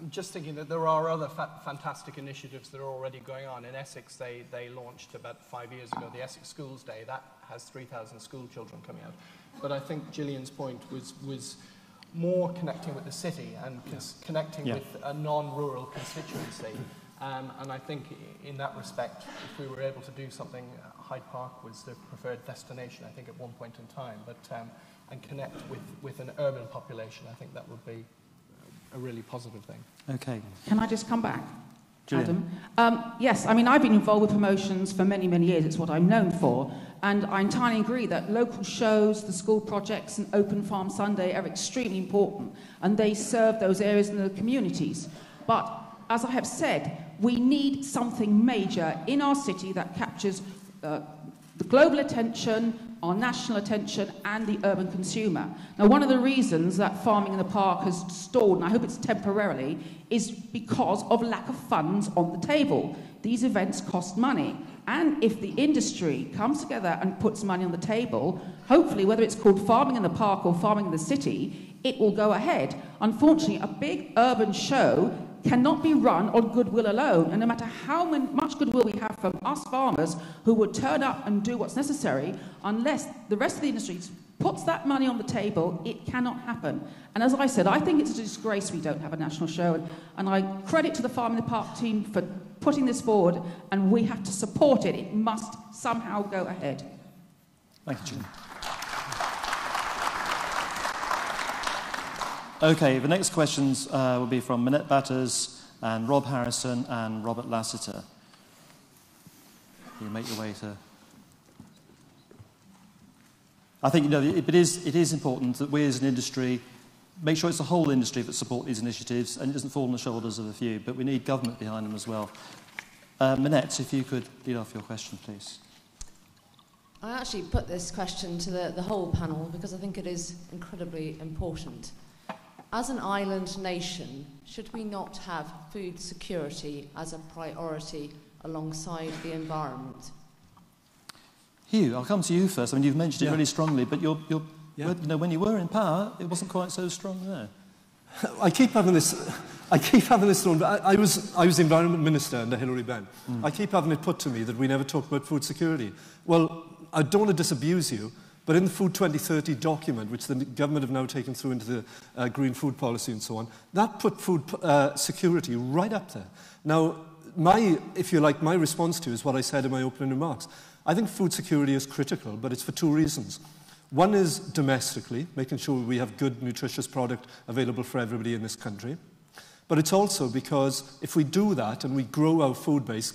I'm just thinking that there are other fantastic initiatives that are already going on. In Essex, they launched about 5 years ago the Essex Schools Day. That has 3,000 school children coming out. But I think Gillian's point was more connecting with the city and connecting with a non-rural constituency. And I think in that respect, if we were able to do something, Hyde Park was the preferred destination, I think, at one point in time, but and connect with an urban population, I think that would be a really positive thing. Okay. Can I just come back, Gillian? Adam? Yes, I mean, I've been involved with promotions for many, many years. It's what I'm known for. And I entirely agree that local shows, the school projects and Open Farm Sunday are extremely important, and they serve those areas in the communities. But as I have said, we need something major in our city that captures the global attention, our national attention, and the urban consumer. Now, one of the reasons that farming in the park has stalled, and I hope it's temporarily, is because of lack of funds on the table. These events cost money. And if the industry comes together and puts money on the table, hopefully, whether it's called farming in the park or farming in the city, it will go ahead. Unfortunately, a big urban show cannot be run on goodwill alone. And no matter how much goodwill we have from us farmers who would turn up and do what's necessary, unless the rest of the industry puts that money on the table, it cannot happen. And as I said, I think it's a disgrace we don't have a national show. And I credit to the Farm in the Park team for putting this forward, and we have to support it. It must somehow go ahead. Thank you, Julie. Okay, the next questions will be from Minette Batters and Rob Harrison and Robert Lassiter. You make your way to... I think, it is important that we as an industry make sure it's the whole industry that support these initiatives and it doesn't fall on the shoulders of a few, but we need government behind them as well. Minette, if you could lead off your question, please. I actually put this question to the whole panel because I think it is incredibly important. As an island nation, should we not have food security as a priority alongside the environment? Huw, I'll come to you first. I mean, you've mentioned it really strongly, but when you were in power, it wasn't quite so strong there. I keep having this thrown. But I was Environment Minister under Hilary Benn. I keep having it put to me that we never talk about food security. Well, I don't want to disabuse you, but in the Food 2030 document, which the government have now taken through into the green food policy and so on, that put food security right up there. Now, if you like, my response to is what I said in my opening remarks. I think food security is critical, but it's for two reasons. One is domestically, making sure we have good, nutritious product available for everybody in this country. But it's also because if we do that and we grow our food base,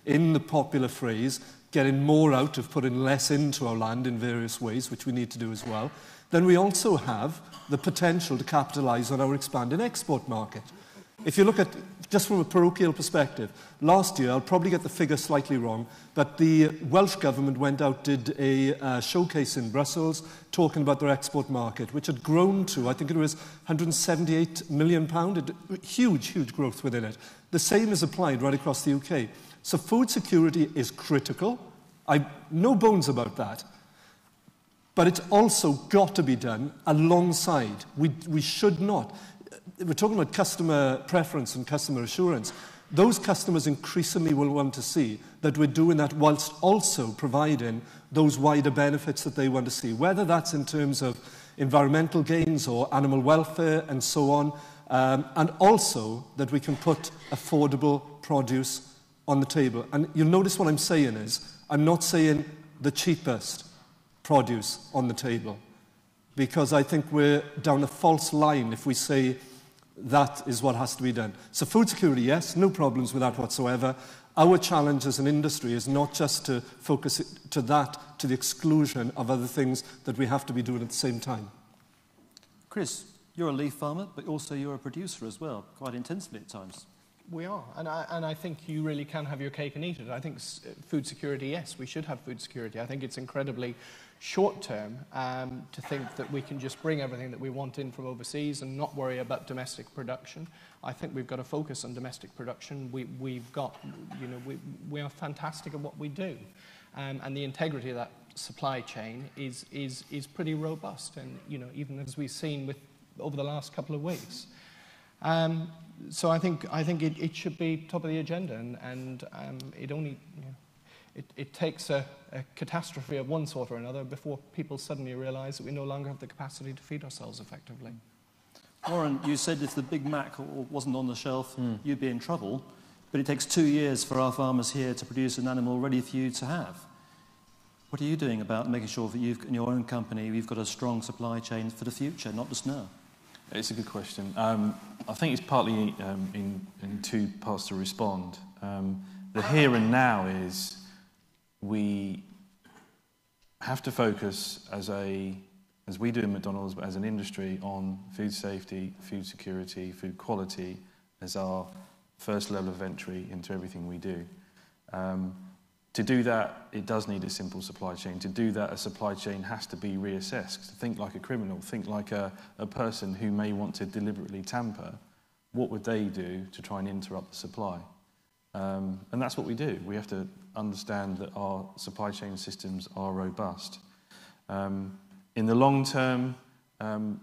in the popular phrase, getting more out of putting less into our land in various ways, which we need to do as well, then we also have the potential to capitalise on our expanding export market. If you look at, just from a parochial perspective, last year, I'll probably get the figure slightly wrong, but the Welsh Government went out, did a showcase in Brussels, talking about their export market, which had grown to, I think it was £178 million, huge, huge growth within it. The same is applied right across the UK. So food security is critical. No bones about that. But it's also got to be done alongside. We should not. We're talking about customer preference and customer assurance. Those customers increasingly will want to see that we're doing that whilst also providing those wider benefits that they want to see, whether that's in terms of environmental gains or animal welfare and so on, and also that we can put affordable produce on the table. And you'll notice what I'm saying is, I'm not saying the cheapest produce on the table, because I think we're down a false line if we say that is what has to be done. So food security, yes, no problems with that whatsoever. Our challenge as an industry is not just to focus to that to the exclusion of other things that we have to be doing at the same time. Chris, you're a leaf farmer, but also you're a producer as well, quite intensely at times. We are, and I think you really can have your cake and eat it. I think food security, yes, we should have food security. I think it's incredibly short-term to think that we can just bring everything that we want in from overseas and not worry about domestic production. I think we've got to focus on domestic production. We've got, we are fantastic at what we do, and the integrity of that supply chain is pretty robust. And even as we've seen over the last couple of weeks. So I think it should be top of the agenda, and it only it takes a catastrophe of one sort or another before people suddenly realise that we no longer have the capacity to feed ourselves effectively. Warren, you said if the Big Mac wasn't on the shelf, you'd be in trouble, but it takes 2 years for our farmers here to produce an animal ready for you to have. What are you doing about making sure that in your own company, you've got a strong supply chain for the future, not just now? It's a good question. I think it's partly in two parts to respond. The here and now is we have to focus as we do in McDonald's, but as an industry, on food safety, food security, food quality as our first level of entry into everything we do. To do that, it does need a simple supply chain. To do that, a supply chain has to be reassessed. Think like a criminal. Think like a person who may want to deliberately tamper. What would they do to try and interrupt the supply? And that's what we do. We have to understand that our supply chain systems are robust. In the long term,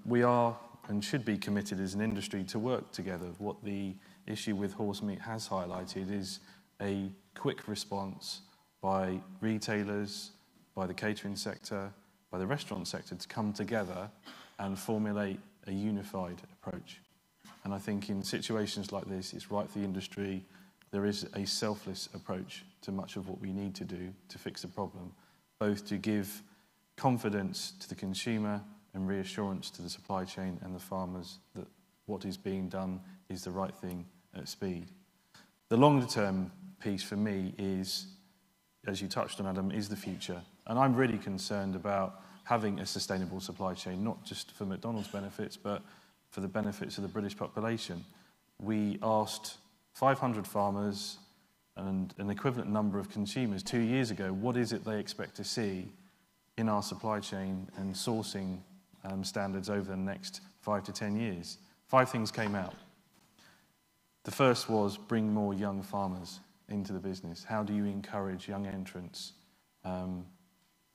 we are and should be committed as an industry to work together. What the issue with horse meat has highlighted is a quick response by retailers, by the catering sector, by the restaurant sector to come together and formulate a unified approach. And I think in situations like this, it's right for the industry. There is a selfless approach to much of what we need to do to fix the problem, both to give confidence to the consumer and reassurance to the supply chain and the farmers that what is being done is the right thing at speed. The longer term piece for me is, as you touched on, Adam, is the future. And I'm really concerned about having a sustainable supply chain, not just for McDonald's benefits, but for the benefits of the British population. We asked 500 farmers and an equivalent number of consumers 2 years ago, what is it they expect to see in our supply chain and sourcing standards over the next 5 to 10 years. 5 things came out. The first was bring more young farmers into the business. How do you encourage young entrants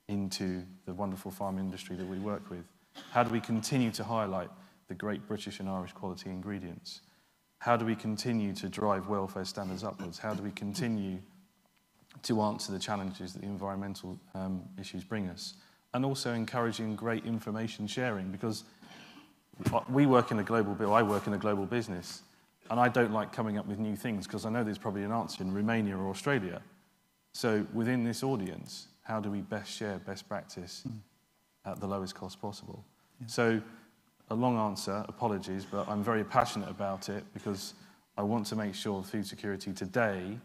into the wonderful farm industry that we work with? How do we continue to highlight the great British and Irish quality ingredients? How do we continue to drive welfare standards upwards? How do we continue to answer the challenges that the environmental issues bring us? And also encouraging great information sharing, because we work in a global bill, I work in a global business, and I don't like coming up with new things because I know there's probably an answer in Romania or Australia. So within this audience, how do we best share best practice at the lowest cost possible? Yeah. So a long answer, apologies, but I'm very passionate about it because I want to make sure food security today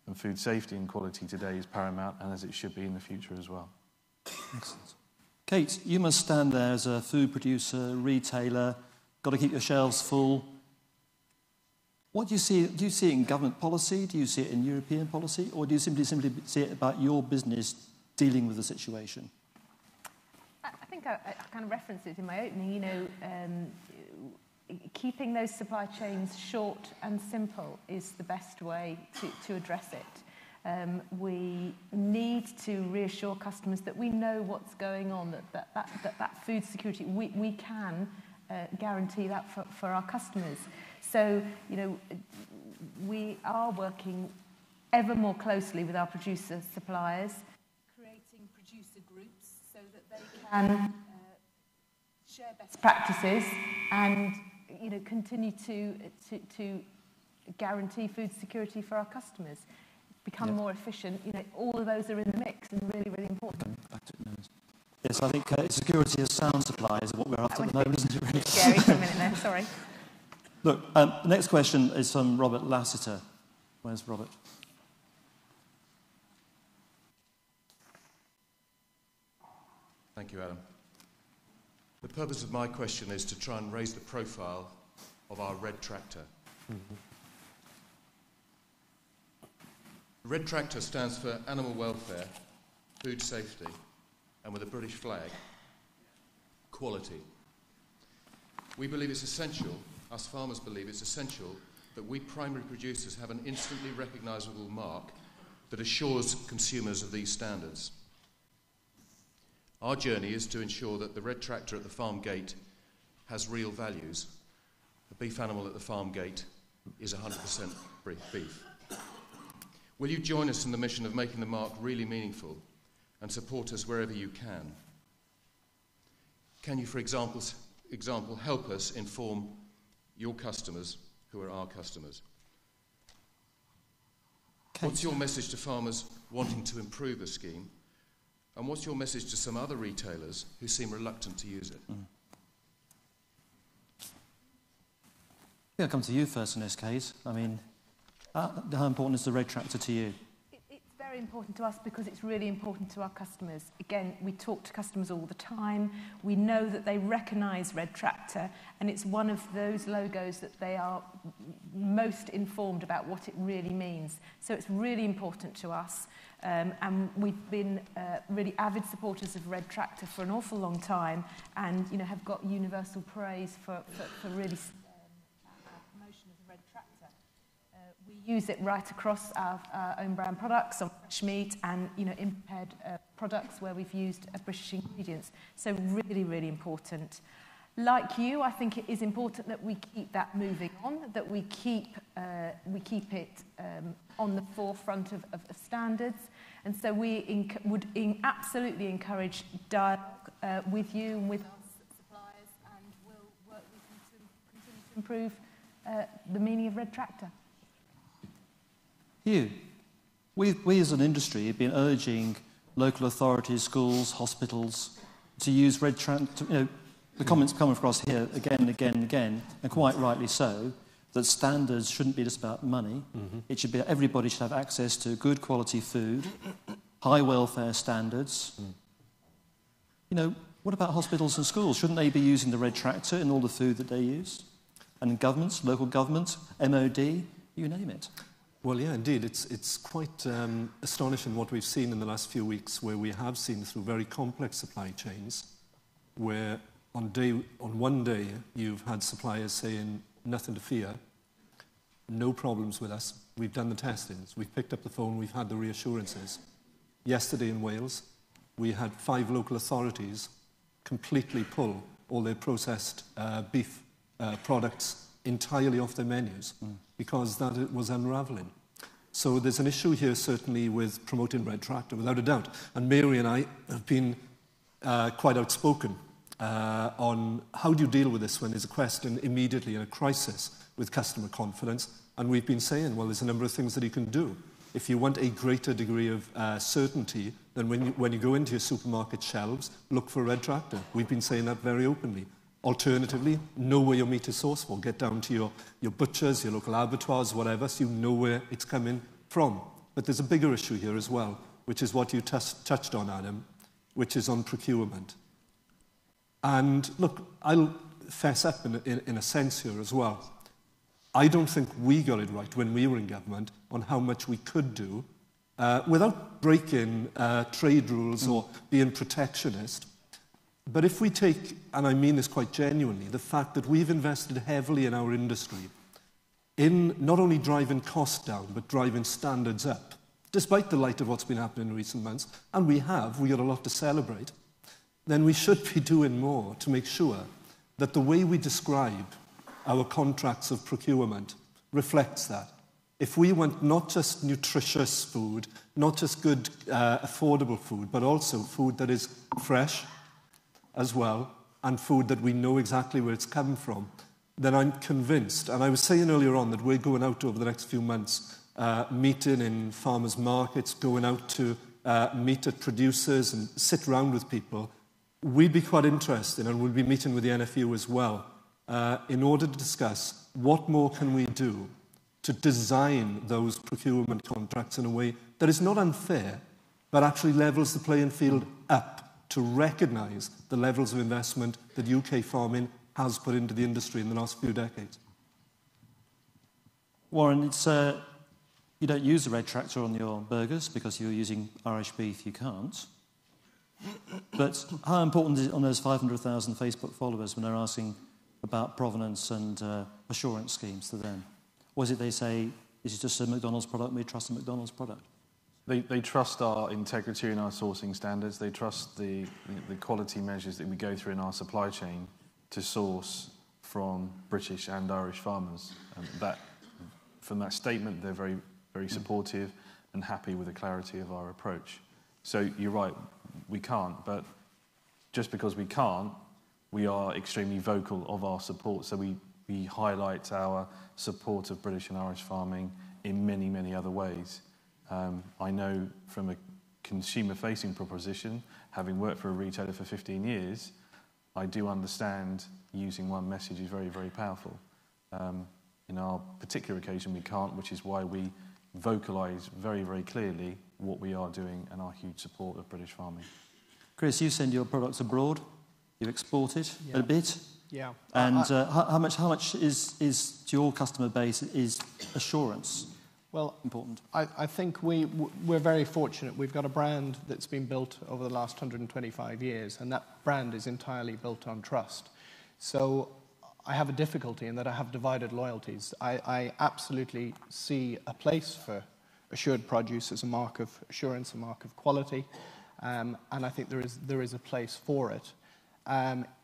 and food safety and quality today is paramount, and as it should be in the future as well. Excellent. Kate, you must stand there as a food producer, retailer, got to keep your shelves full. What do you see? Do you see it in government policy? Do you see it in European policy? Or do you simply see it about your business dealing with the situation? I think I kind of referenced it in my opening. Keeping those supply chains short and simple is the best way to address it. We need to reassure customers that we know what's going on, that food security, we can guarantee that for our customers. So, we are working ever more closely with our producer suppliers, creating producer groups so that they can share best practices and continue to guarantee food security for our customers. Become more efficient. All of those are in the mix and really, really important. Yes, I think security of sound supply is what we're after at the moment, isn't it? Really? Scary for a minute there, sorry. Look, the next question is from Robert Lassiter. Where's Robert? Thank you, Adam. The purpose of my question is to try and raise the profile of our red tractor. Mm-hmm. Red tractor stands for animal welfare, food safety, and with a British flag, quality. We believe it's essential, us farmers believe it's essential, that we primary producers have an instantly recognisable mark that assures consumers of these standards. Our journey is to ensure that the red tractor at the farm gate has real values. The beef animal at the farm gate is 100% beef. Will you join us in the mission of making the mark really meaningful and support us wherever you can? Can you, for example, help us inform your customers who are our customers? Kate. What's your message to farmers wanting to improve the scheme? And what's your message to some other retailers who seem reluctant to use it? I'll come to you first in this case. I mean, how important is the red tractor to you? It's very important to us because it's really important to our customers. Again, we talk to customers all the time. We know that they recognise red tractor, and it's one of those logos that they are most informed about what it really means. So it's really important to us. And we've been really avid supporters of red tractor for an awful long time, and have got universal praise for really promotion of the red tractor. We use it right across our own brand products, on fresh meat, and in prepared products where we've used British ingredients. So really, really important. Like you, I think it is important that we keep that moving on, that we keep it on the forefront of standards. And so we would absolutely encourage dialogue with you and with our suppliers, and we'll work with you to continue to improve the meaning of red tractor. Huw, we as an industry have been urging local authorities, schools, hospitals to use red tractor. The comments come across here again and again and again, and quite rightly so, that standards shouldn't be just about money. It should be everybody should have access to good quality food, high welfare standards. What about hospitals and schools? Shouldn't they be using the red tractor in all the food that they use? And governments, local governments, MOD, you name it. Well, yeah, indeed. It's quite astonishing what we've seen in the last few weeks, where we have seen through very complex supply chains, where on one day you've had suppliers saying nothing to fear, no problems with us, we've done the testings, we've picked up the phone, we've had the reassurances. Yesterday in Wales, we had 5 local authorities completely pull all their processed beef products entirely off their menus because that was unravelling. So there's an issue here certainly with promoting red tractor, without a doubt. And Mary and I have been quite outspoken on how do you deal with this when there's a question immediately in a crisis with customer confidence. And we've been saying, well, there's a number of things that you can do. If you want a greater degree of certainty, then when you go into your supermarket shelves, look for red tractor. We've been saying that very openly. Alternatively, know where your meat is sourced for. Get down to your butchers, your local abattoirs, whatever, so you know where it's coming from. But there's a bigger issue here as well, which is what you touched on, Adam, which is on procurement. And look, I'll fess up in a sense here as well. I don't think we got it right when we were in government on how much we could do without breaking trade rules or being protectionist. But if we take, and I mean this quite genuinely, the fact that we've invested heavily in our industry in not only driving costs down, but driving standards up, despite the light of what's been happening in recent months, and we got a lot to celebrate, then we should be doing more to make sure that the way we describe our contracts of procurement reflects that. If we want not just nutritious food, not just good, affordable food, but also food that is fresh as well, and food that we know exactly where it's come from, then I'm convinced, and I was saying earlier on that we're going out over the next few months, meeting in farmers' markets, going out to meet at producers and sit around with people. We'd be quite interested, and we'll be meeting with the NFU as well, in order to discuss what more can we do to design those procurement contracts in a way that is not unfair, but actually levels the playing field up to recognise the levels of investment that UK farming has put into the industry in the last few decades. Warren, you don't use the red tractor on your burgers because you're using Irish beef, you can't. But how important is it on those 500,000 Facebook followers when they're asking about provenance and assurance schemes to them? Or is it they say, is it just a McDonald's product, we trust a McDonald's product? They trust our integrity and our sourcing standards. They trust the quality measures that we go through in our supply chain to source from British and Irish farmers. And from that statement, they're very, very supportive and happy with the clarity of our approach. So you're right, we can't, but just because we can't, we are extremely vocal of our support. So we highlight our support of British and Irish farming in many, many other ways. I know from a consumer-facing proposition, having worked for a retailer for 15 years, I do understand using one message is very, very powerful. In our particular occasion, we can't, which is why we vocalise very, very clearly what we are doing and our huge support of British farming. Chris, you send your products abroad. You export it a bit. Yeah. And how much is to your customer base is assurance? Well, important. I think we're very fortunate. We've got a brand that's been built over the last 125 years, and that brand is entirely built on trust. So I have a difficulty in that I have divided loyalties. I absolutely see a place for assured produce as a mark of assurance, a mark of quality, and I think there is a place for it.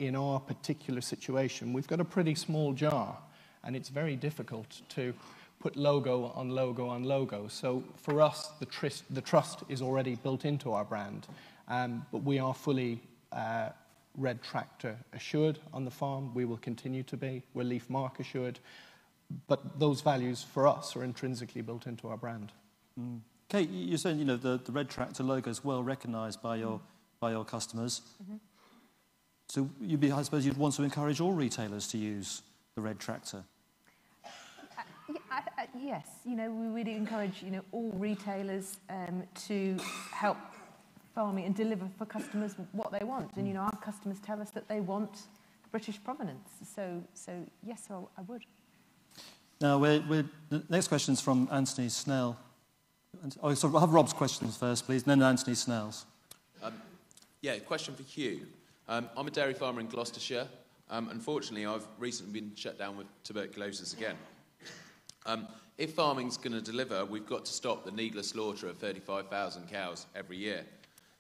In our particular situation, we've got a pretty small jar, and it's very difficult to put logo on logo on logo. So for us, the trust is already built into our brand, but we are fully red tractor assured on the farm. We will continue to be. We're leaf mark assured, but those values for us are intrinsically built into our brand. Mm. Kate, you're saying the red tractor logo is well recognised by your customers. Mm-hmm. So I suppose you'd want to encourage all retailers to use the red tractor. Yes, we really encourage all retailers to help farming and deliver for customers what they want. And our customers tell us that they want British provenance. So yes, I would. Now the next question is from Anthony Snell. Oh, so I'll have Rob's questions first, please, and then Anthony Snell's. Question for Huw. I'm a dairy farmer in Gloucestershire. Unfortunately, I've recently been shut down with tuberculosis again. If farming's going to deliver, we've got to stop the needless slaughter of 35,000 cows every year.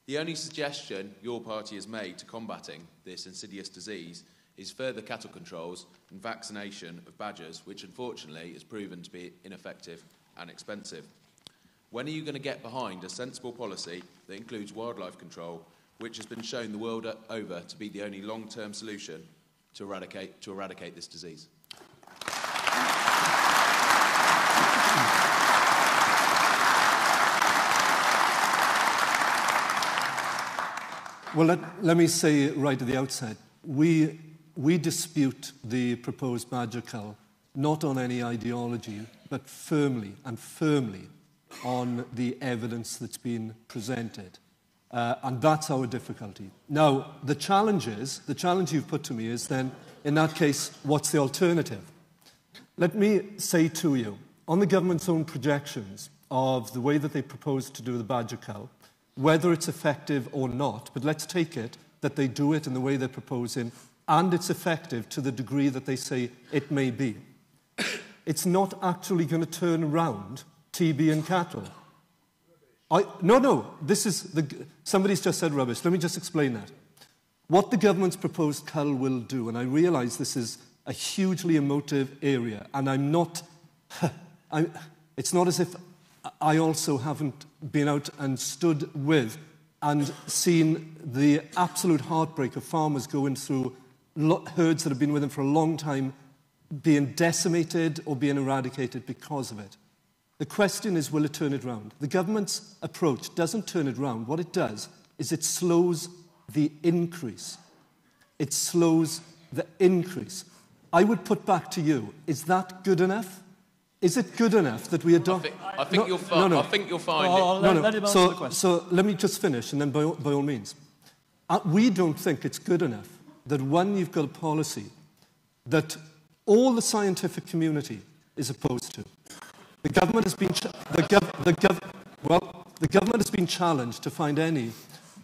The only suggestion your party has made to combating this insidious disease is further cattle controls and vaccination of badgers, which unfortunately is proven to be ineffective and expensive. When are you going to get behind a sensible policy that includes wildlife control, which has been shown the world over to be the only long-term solution to eradicate this disease? Well, let me say right at the outset, we dispute the proposed badger cull, not on any ideology, but firmly on the evidence that's been presented. And that's our difficulty. Now, the challenge you've put to me is then, in that case, what's the alternative? Let me say to you, on the government's own projections of the way that they propose to do the badger cull, whether it's effective or not, but let's take it that they do it in the way they're proposing, and it's effective to the degree that they say it may be. It's not actually going to turn around TB in cattle. Somebody's just said rubbish. Let me just explain that. What the government's proposed cull will do, and I realise this is a hugely emotive area, and it's not as if I also haven't been out and stood with and seen the absolute heartbreak of farmers going through herds that have been with them for a long time being decimated or being eradicated because of it. The question is, will it turn it round? The government's approach doesn't turn it round. What it does is it slows the increase. It slows the increase. I would put back to you, is that good enough? Is it good enough that we adopt... I think you'll find... Let him answer the question. So let me just finish, and then by all means. We don't think it's good enough that, one, you've got a policy that all the scientific community is opposed to. The government has been the government has been challenged to find any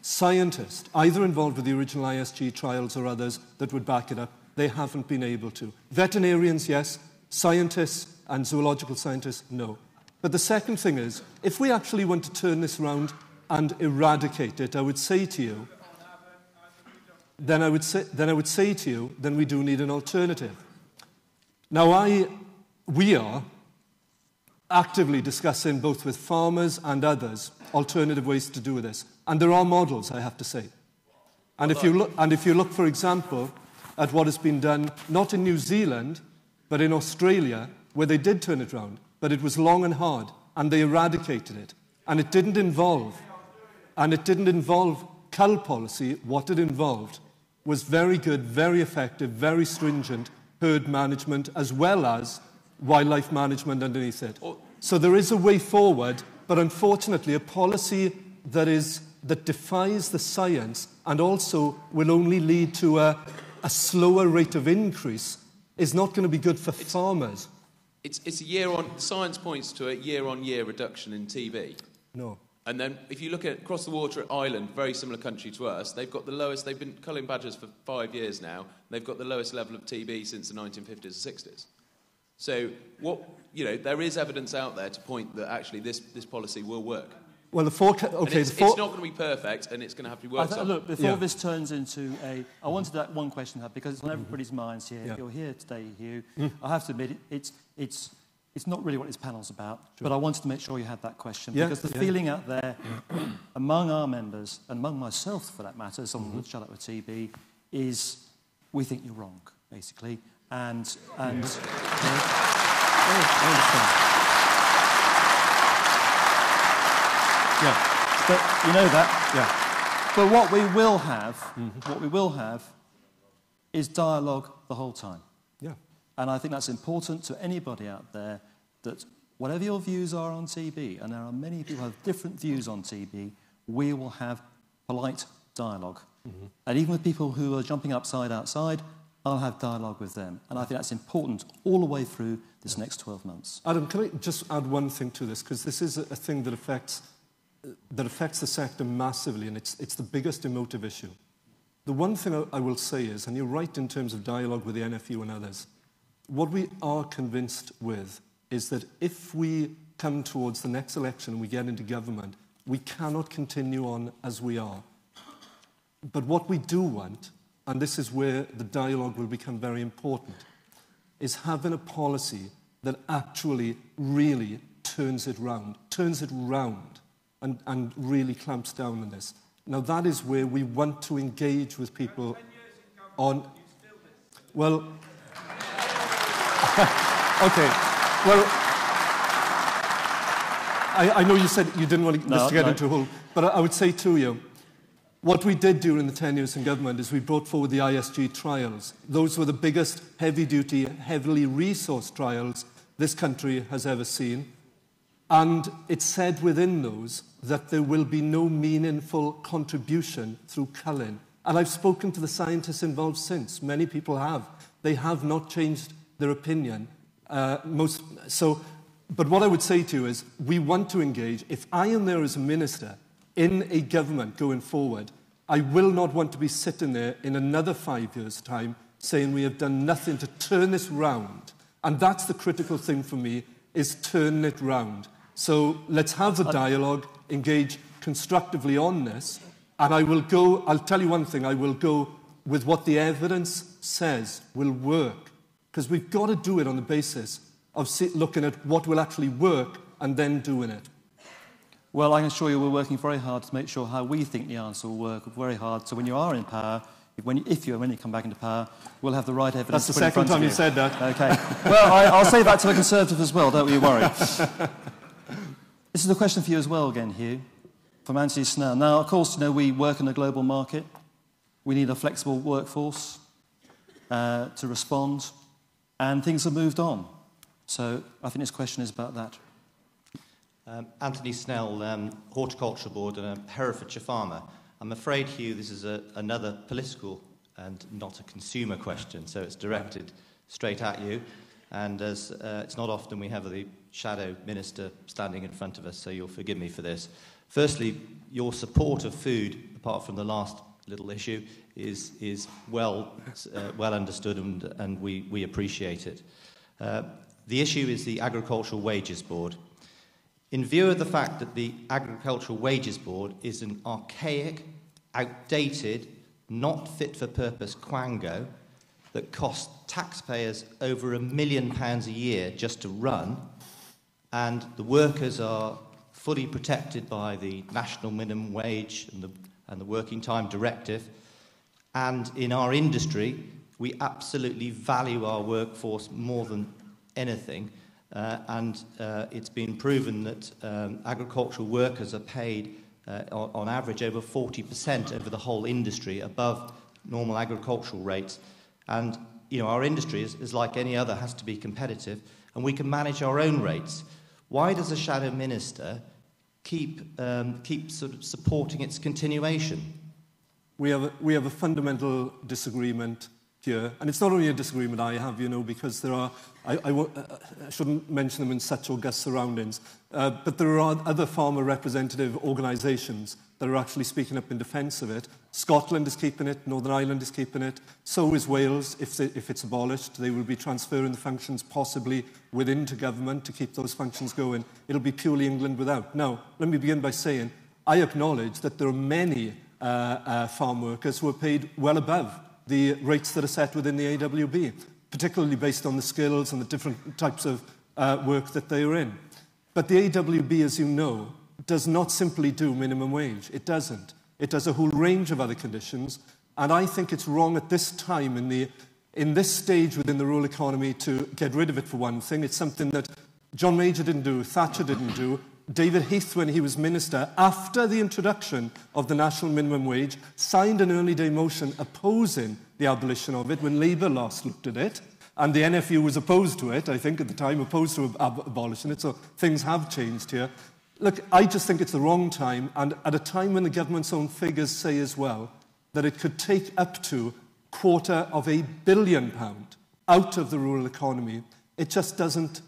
scientist, either involved with the original ISG trials or others, that would back it up. They haven't been able to. Veterinarians, yes. Scientists and zoological scientists, no. But the second thing is, if we actually want to turn this around and eradicate it, I would say to you, then we do need an alternative. Now, we are actively discussing, both with farmers and others, alternative ways to do this. And there are models, I have to say. And if you look, for example, at what has been done, not in New Zealand, but in Australia, where they did turn it round, but it was long and hard, and they eradicated it. And it didn't involve cull policy. What it involved was very good, very effective, very stringent herd management, as well as wildlife management underneath it. So there is a way forward, but unfortunately a policy that defies the science and also will only lead to a slower rate of increase is not going to be good for farmers. It's a year-on... Science points to a year-on-year reduction in TB. No. And then if you look at across the water at Ireland, very similar country to us, they've got the lowest... They've been culling badgers for 5 years now. They've got the lowest level of TB since the 1950s and 60s. So, there is evidence out there to point that actually this policy will work. Well, it's not going to be perfect, and it's going to have to be worked on. Look, before this turns into I wanted that one question, because it's on everybody's minds here. You're here today, Huw. I have to admit, it's not really what this panel's about, but I wanted to make sure you had that question, because the feeling out there among our members, and among myself for that matter, someone would shut up with TB, is we think you're wrong, basically. And I understand. Yeah, but you know that. Yeah. But what we will have, is dialogue the whole time. Yeah. And I think that's important to anybody out there, that whatever your views are on TB, and there are many people who have different views on TB, we will have polite dialogue. And even with people who are jumping outside, I'll have dialogue with them. And I think that's important all the way through this next 12 months. Adam, can I just add one thing to this? Because this is a thing that affects the sector massively, and it's the biggest emotive issue. The one thing I will say is, and you're right in terms of dialogue with the NFU and others, what we are convinced with is that if we come towards the next election and we get into government, we cannot continue on as we are. But what we do want, and this is where the dialogue will become very important, is having a policy that actually really turns it round and really clamps down on this. Now, that is where we want to engage with people on... Well... okay, well... I know you said you didn't want this to get into a whole... But I would say to you, what we did during the 10 years in government is we brought forward the ISG trials. Those were the biggest heavy-duty, heavily resourced trials this country has ever seen. And it said within those that there will be no meaningful contribution through culling. And I've spoken to the scientists involved since. Many people have. They have not changed their opinion. But what I would say to you is, we want to engage. If I am there as a minister in a government going forward, I will not want to be sitting there in another 5 years' time saying we have done nothing to turn this round. And that's the critical thing for me, is turn it round. So let's have the dialogue, engage constructively on this, and I'll tell you one thing, I will go with what the evidence says will work. Because we've got to do it on the basis of looking at what will actually work and then doing it. Well, I can assure you we're working very hard to make sure how we think the answer will work very hard. So when you are in power, when you come back into power, we'll have the right evidence. That's the second time you said that. Okay. Well, I'll say that to a Conservative as well, don't you worry. This is a question for you as well again, Huw, from Anthony Snell. Now, of course, we work in a global market. We need a flexible workforce to respond, and things have moved on. So I think this question is about that. Anthony Snell, Horticulture Board and a Herefordshire farmer. I'm afraid, Huw, this is another political and not a consumer question, so it's directed straight at you. And as it's not often we have the shadow minister standing in front of us, so you'll forgive me for this. Firstly, your support of food, apart from the last little issue, is well understood, and we appreciate it. The issue is the Agricultural Wages Board. In view of the fact that the Agricultural Wages Board is an archaic, outdated, not fit-for-purpose quango that costs taxpayers over £1 million a year just to run, and the workers are fully protected by the national minimum wage and the working time directive. And in our industry, we absolutely value our workforce more than anything. And it's been proven that agricultural workers are paid on average over 40% over the whole industry, above normal agricultural rates. And our industry is like any other, has to be competitive, and we can manage our own rates. Why does the Shadow Minister keep sort of supporting its continuation? We have a fundamental disagreement here, and it's not only a disagreement I have, because there are, I shouldn't mention them in such august surroundings, but there are other farmer representative organisations that are actually speaking up in defence of it. Scotland is keeping it, Northern Ireland is keeping it, so is Wales. If it's abolished, they will be transferring the functions possibly within to government to keep those functions going. It'll be purely England without. Now, let me begin by saying, I acknowledge that there are many farm workers who are paid well above the rates that are set within the AWB, particularly based on the skills and the different types of work that they are in. But the AWB, as you know, does not simply do minimum wage. It doesn't. It does a whole range of other conditions, and I think it's wrong at this time in this stage within the rural economy to get rid of it for one thing. It's something that John Major didn't do, Thatcher didn't do, David Heath, when he was minister, after the introduction of the national minimum wage, signed an early day motion opposing the abolition of it when Labour last looked at it. And the NFU was opposed to it, I think, at the time, opposed to abolishing it. So things have changed here. Look, I just think it's the wrong time, and at a time when the government's own figures say as well that it could take up to £250 million out of the rural economy, it just doesn't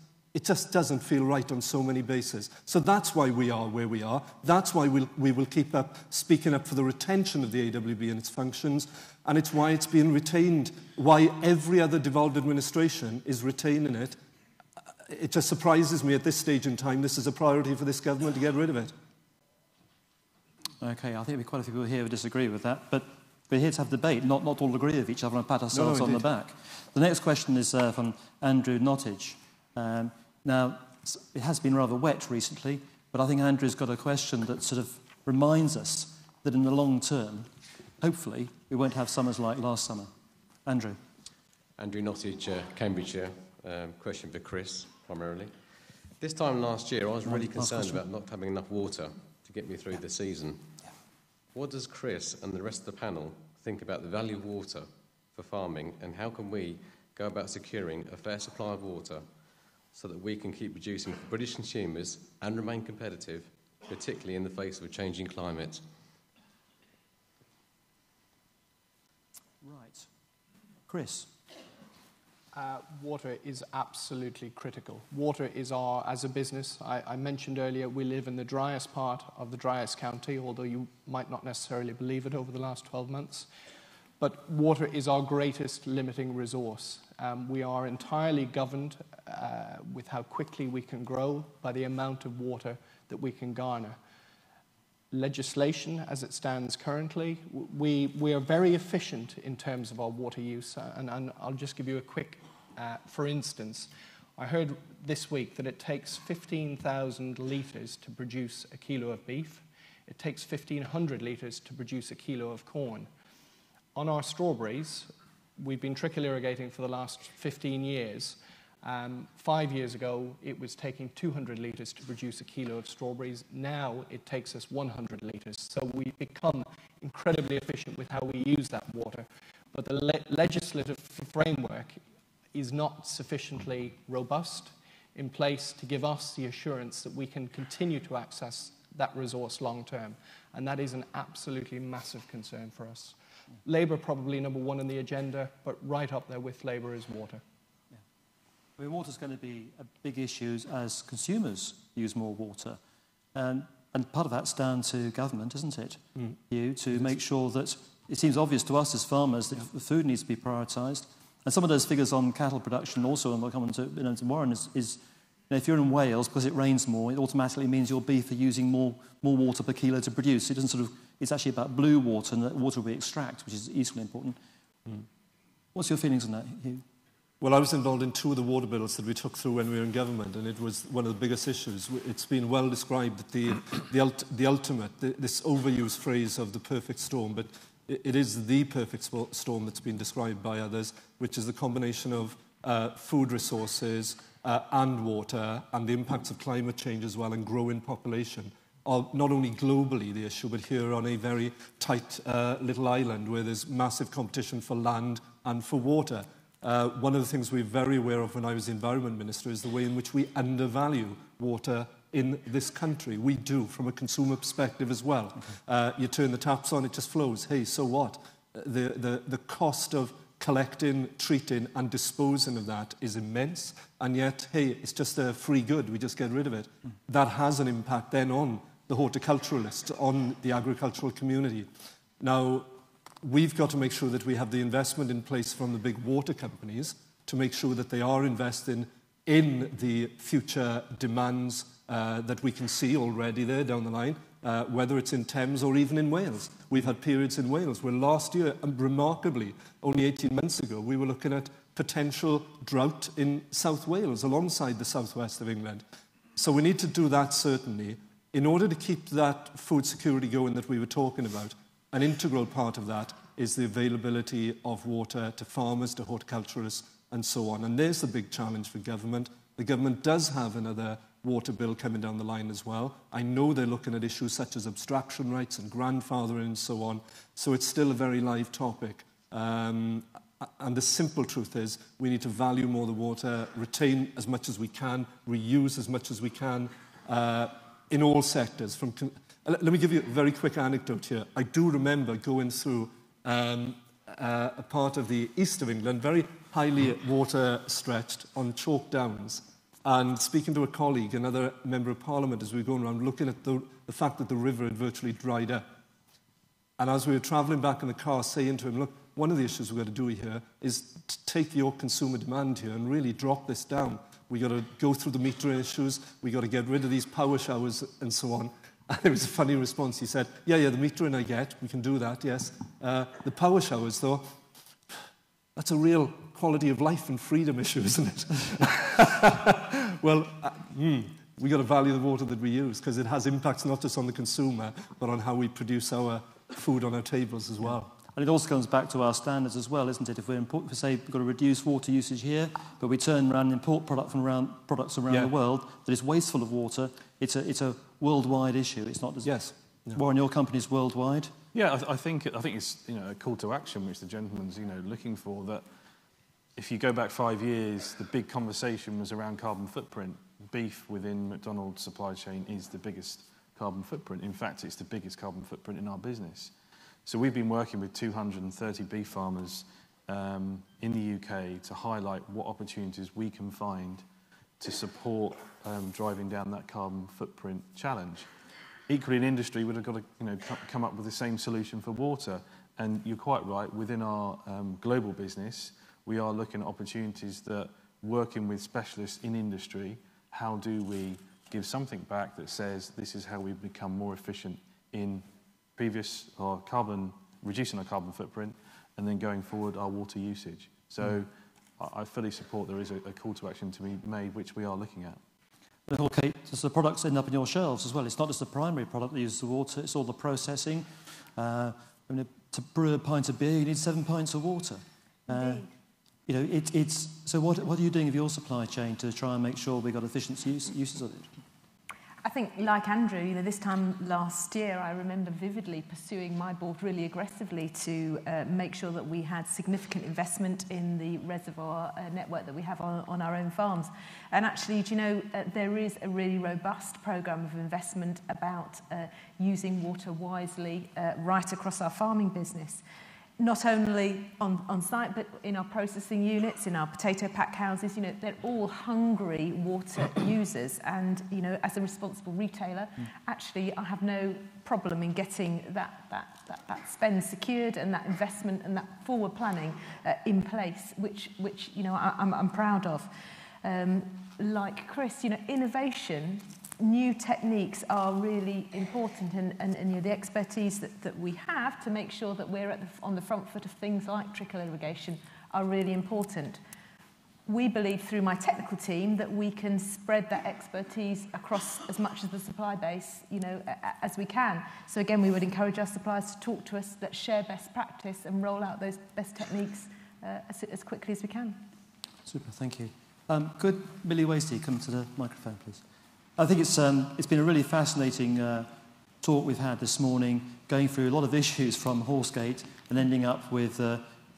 feel right on so many bases. So that's why we are where we are. That's why we will keep up speaking up for the retention of the AWB and its functions, and it's why it's being retained, why every other devolved administration is retaining it. It just surprises me at this stage in time this is a priority for this government to get rid of it. Okay, I think there'll be quite a few people here who disagree with that, but we're here to have debate, not all agree with each other and pat ourselves on the back. The next question is from Andrew Nottage. Now, it has been rather wet recently, but I think Andrew's got a question that sort of reminds us that in the long term, hopefully, we won't have summers like last summer. Andrew. Andrew Nottage, Cambridgeshire. Question for Chris, primarily. This time last year, I was really concerned about not having enough water to get me through the season. Yeah. What does Chris and the rest of the panel think about the value of water for farming, and how can we go about securing a fair supply of water so that we can keep producing for British consumers and remain competitive, particularly in the face of a changing climate? Right. Chris. Water is absolutely critical. Water is as a business, I mentioned earlier, we live in the driest part of the driest county, although you might not necessarily believe it over the last 12 months. But water is our greatest limiting resource. We are entirely governed with how quickly we can grow by the amount of water that we can garner. Legislation, as it stands currently, we are very efficient in terms of our water use, and I'll just give you a quick, for instance, I heard this week that it takes 15,000 litres to produce a kilo of beef. It takes 1,500 litres to produce a kilo of corn. On our strawberries, we've been trickle irrigating for the last 15 years. 5 years ago, it was taking 200 litres to produce a kilo of strawberries. Now it takes us 100 litres. So we've become incredibly efficient with how we use that water. But the legislative framework is not sufficiently robust in place to give us the assurance that we can continue to access that resource long term. And that is an absolutely massive concern for us. Labour probably number one on the agenda, but right up there with Labour is water. I mean, water's going to be a big issue as consumers use more water. And part of that's down to government, isn't it? You to make sure that it seems obvious to us as farmers that the food needs to be prioritised. And some of those figures on cattle production also, and we'll come on to Warren, is if you're in Wales, because it rains more, it automatically means your beef are using more water per kilo to produce. It doesn't it's actually about blue water and that water we extract, which is equally important. What's your feelings on that, Huw? Well, I was involved in 2 of the water bills that we took through when we were in government, and it was one of the biggest issues. It's been well described that the ultimate, this overused phrase of the perfect storm, but it is the perfect storm that's been described by others, which is the combination of food resources and water, and the impacts of climate change as well, and growing population. Not only globally the issue, but here on a very tight little island where there's massive competition for land and for water. One of the things we're very aware of when I was the Environment Minister is the way in which we undervalue water in this country. We do, from a consumer perspective as well. You turn the taps on, it just flows. Hey, so what? The cost of collecting, treating and disposing of that is immense, and yet, hey, it's just a free good, we just get rid of it. That has an impact then on the horticulturalists, on the agricultural community. Now, we've got to make sure that we have the investment in place from the big water companies to make sure that they are investing in the future demands that we can see already there down the line, whether it's in Thames or even in Wales. We've had periods in Wales where last year, remarkably, only 18 months ago, we were looking at potential drought in South Wales alongside the southwest of England. So we need to do that certainly. In order to keep that food security going that we were talking about, an integral part of that is the availability of water to farmers, to horticulturists, and so on. And there's the big challenge for government. The government does have another water bill coming down the line as well. I know they're looking at issues such as abstraction rights and grandfathering and so on. So it's still a very live topic. And the simple truth is we need to value more the water, retain as much as we can, reuse as much as we can in all sectors. Let me give you a very quick anecdote here. I do remember going through a part of the east of England, very highly water stretched on chalk downs, and speaking to a colleague, another member of Parliament, as we were going around looking at the fact that the river had virtually dried up. And as we were travelling back in the car, saying to him, look, one of the issues we've got to do here is to take your consumer demand here and really drop this down. We've got to go through the metering issues, we've got to get rid of these power showers and so on. And it was a funny response. He said, yeah, the metering I get, we can do that, yes. The power showers, though, that's a real quality of life and freedom issue, isn't it? Well, we've got to value the water that we use, because it has impacts not just on the consumer, but on how we produce our food on our tables as well. And it also comes back to our standards as well, isn't it? If we say we've got to reduce water usage here, but we turn around and import products around the world that is wasteful of water, it's a worldwide issue. It's not just... Yes. Warren, your company's worldwide? Yeah, I think it's a call to action which the gentleman's looking for. That if you go back 5 years, the big conversation was around carbon footprint. Beef within McDonald's supply chain is the biggest carbon footprint. In fact, it's the biggest carbon footprint in our business. So we've been working with 230 beef farmers in the UK to highlight what opportunities we can find to support driving down that carbon footprint challenge. Equally, in industry, we'd have got to come up with the same solution for water. And you're quite right, within our global business, we are looking at opportunities that, working with specialists in industry, how do we give something back that says this is how we become more efficient in reducing our carbon footprint, and then going forward our water usage. So I fully support there is a call to action to be made, which we are looking at. Okay, does the products end up in your shelves as well? It's not just the primary product that uses the water, it's all the processing. To brew a pint of beer, you need 7 pints of water. So what are you doing with your supply chain to try and make sure we've got efficient uses of it? I think, like Andrew, this time last year, I remember vividly pursuing my board really aggressively to make sure that we had significant investment in the reservoir network that we have on our own farms. And actually, there is a really robust programme of investment about using water wisely right across our farming business. Not only on site, but in our processing units, in our potato pack houses, they're all hungry water users. And, as a responsible retailer, actually, I have no problem in getting that spend secured and that investment and that forward planning in place, which I'm proud of. Like Chris, innovation, new techniques are really important, and the expertise that we have to make sure that we're on the front foot of things like trickle irrigation are really important. we believe through my technical team that we can spread that expertise across as much of the supply base, as we can. So again, we would encourage our suppliers to talk to us, let's share best practice and roll out those best techniques as quickly as we can. Super, thank you. Could Millie Wasey come to the microphone, please? I think it's been a really fascinating talk we've had this morning, going through a lot of issues from Horsegate and ending up with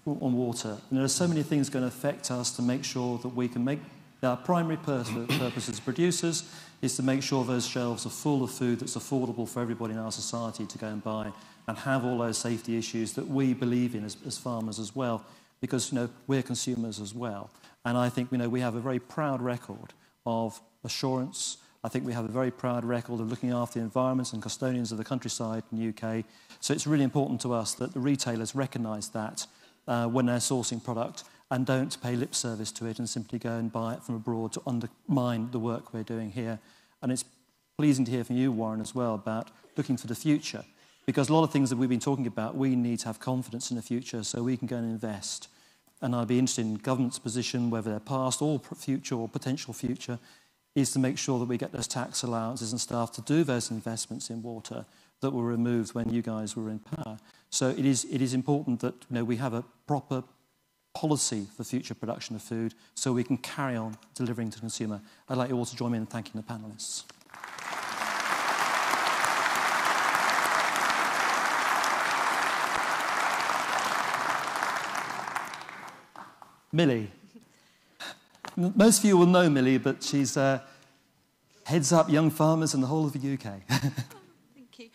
on water. And there are so many things going to affect us to make sure that we can make our primary purpose as producers is to make sure those shelves are full of food that's affordable for everybody in our society to go and buy, and have all those safety issues that we believe in as farmers as well, because we're consumers as well. And I think we have a very proud record of assurance. I think we have a very proud record of looking after the environment and custodians of the countryside in the UK. So it's really important to us that the retailers recognise that when they're sourcing product, and don't pay lip service to it and simply go and buy it from abroad to undermine the work we're doing here. And it's pleasing to hear from you, Warren, as well, about looking for the future, because a lot of things that we've been talking about, we need to have confidence in the future so we can go and invest. And I'd be interested in government's position, whether they're past or future or potential future, is to make sure that we get those tax allowances and stuff to do those investments in water that were removed when you guys were in power. So it is important that we have a proper policy for future production of food so we can carry on delivering to the consumer. I'd like you all to join me in thanking the panellists. Millie. Most of you will know Millie, but she's heads up young farmers in the whole of the UK. Thank you.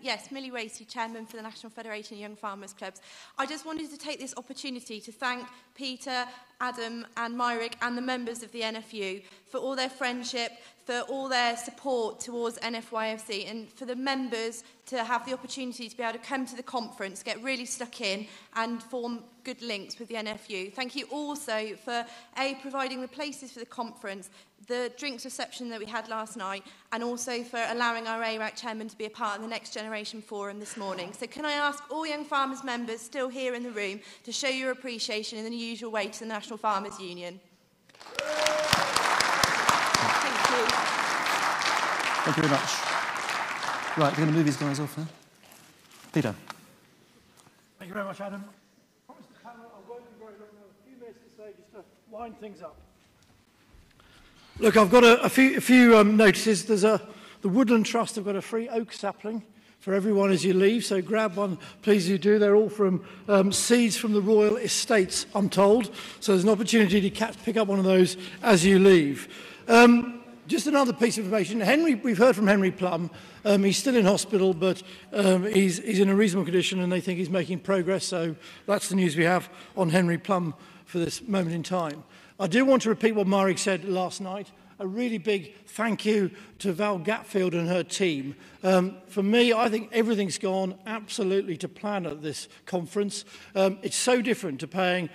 Yes, Millie Wasey, Chairman for the National Federation of Young Farmers Clubs. I just wanted to take this opportunity to thank Peter, Adam and Myrick and the members of the NFU for all their friendship, for all their support towards NFYFC, and for the members to have the opportunity to be able to come to the conference, get really stuck in and form good links with the NFU. Thank you also for providing the places for the conference, the drinks reception that we had last night, and also for allowing our ARAC chairman to be a part of the Next Generation Forum this morning. So can I ask all Young Farmers members still here in the room to show your appreciation in the usual way to the National Farmers Union? Thank you. Thank you very much. Right, we're going to move these guys off now. Peter. Thank you very much, Adam. I promise the panel I won't be very long. I have a few minutes to say just to wind things up. Look, I've got a few notices. There's the Woodland Trust have got a free oak sapling for everyone as you leave, so grab one, please you do. They're all from seeds from the Royal Estates, I'm told. So there's an opportunity to pick up one of those as you leave. Just another piece of information. We've heard from Henry Plum. He's still in hospital, but he's in a reasonable condition and they think he's making progress. So that's the news we have on Henry Plum for this moment in time. I do want to repeat what Mari said last night. A really big thank you to Val Gatfield and her team. For me, I think everything's gone absolutely to plan at this conference. It's so different to paying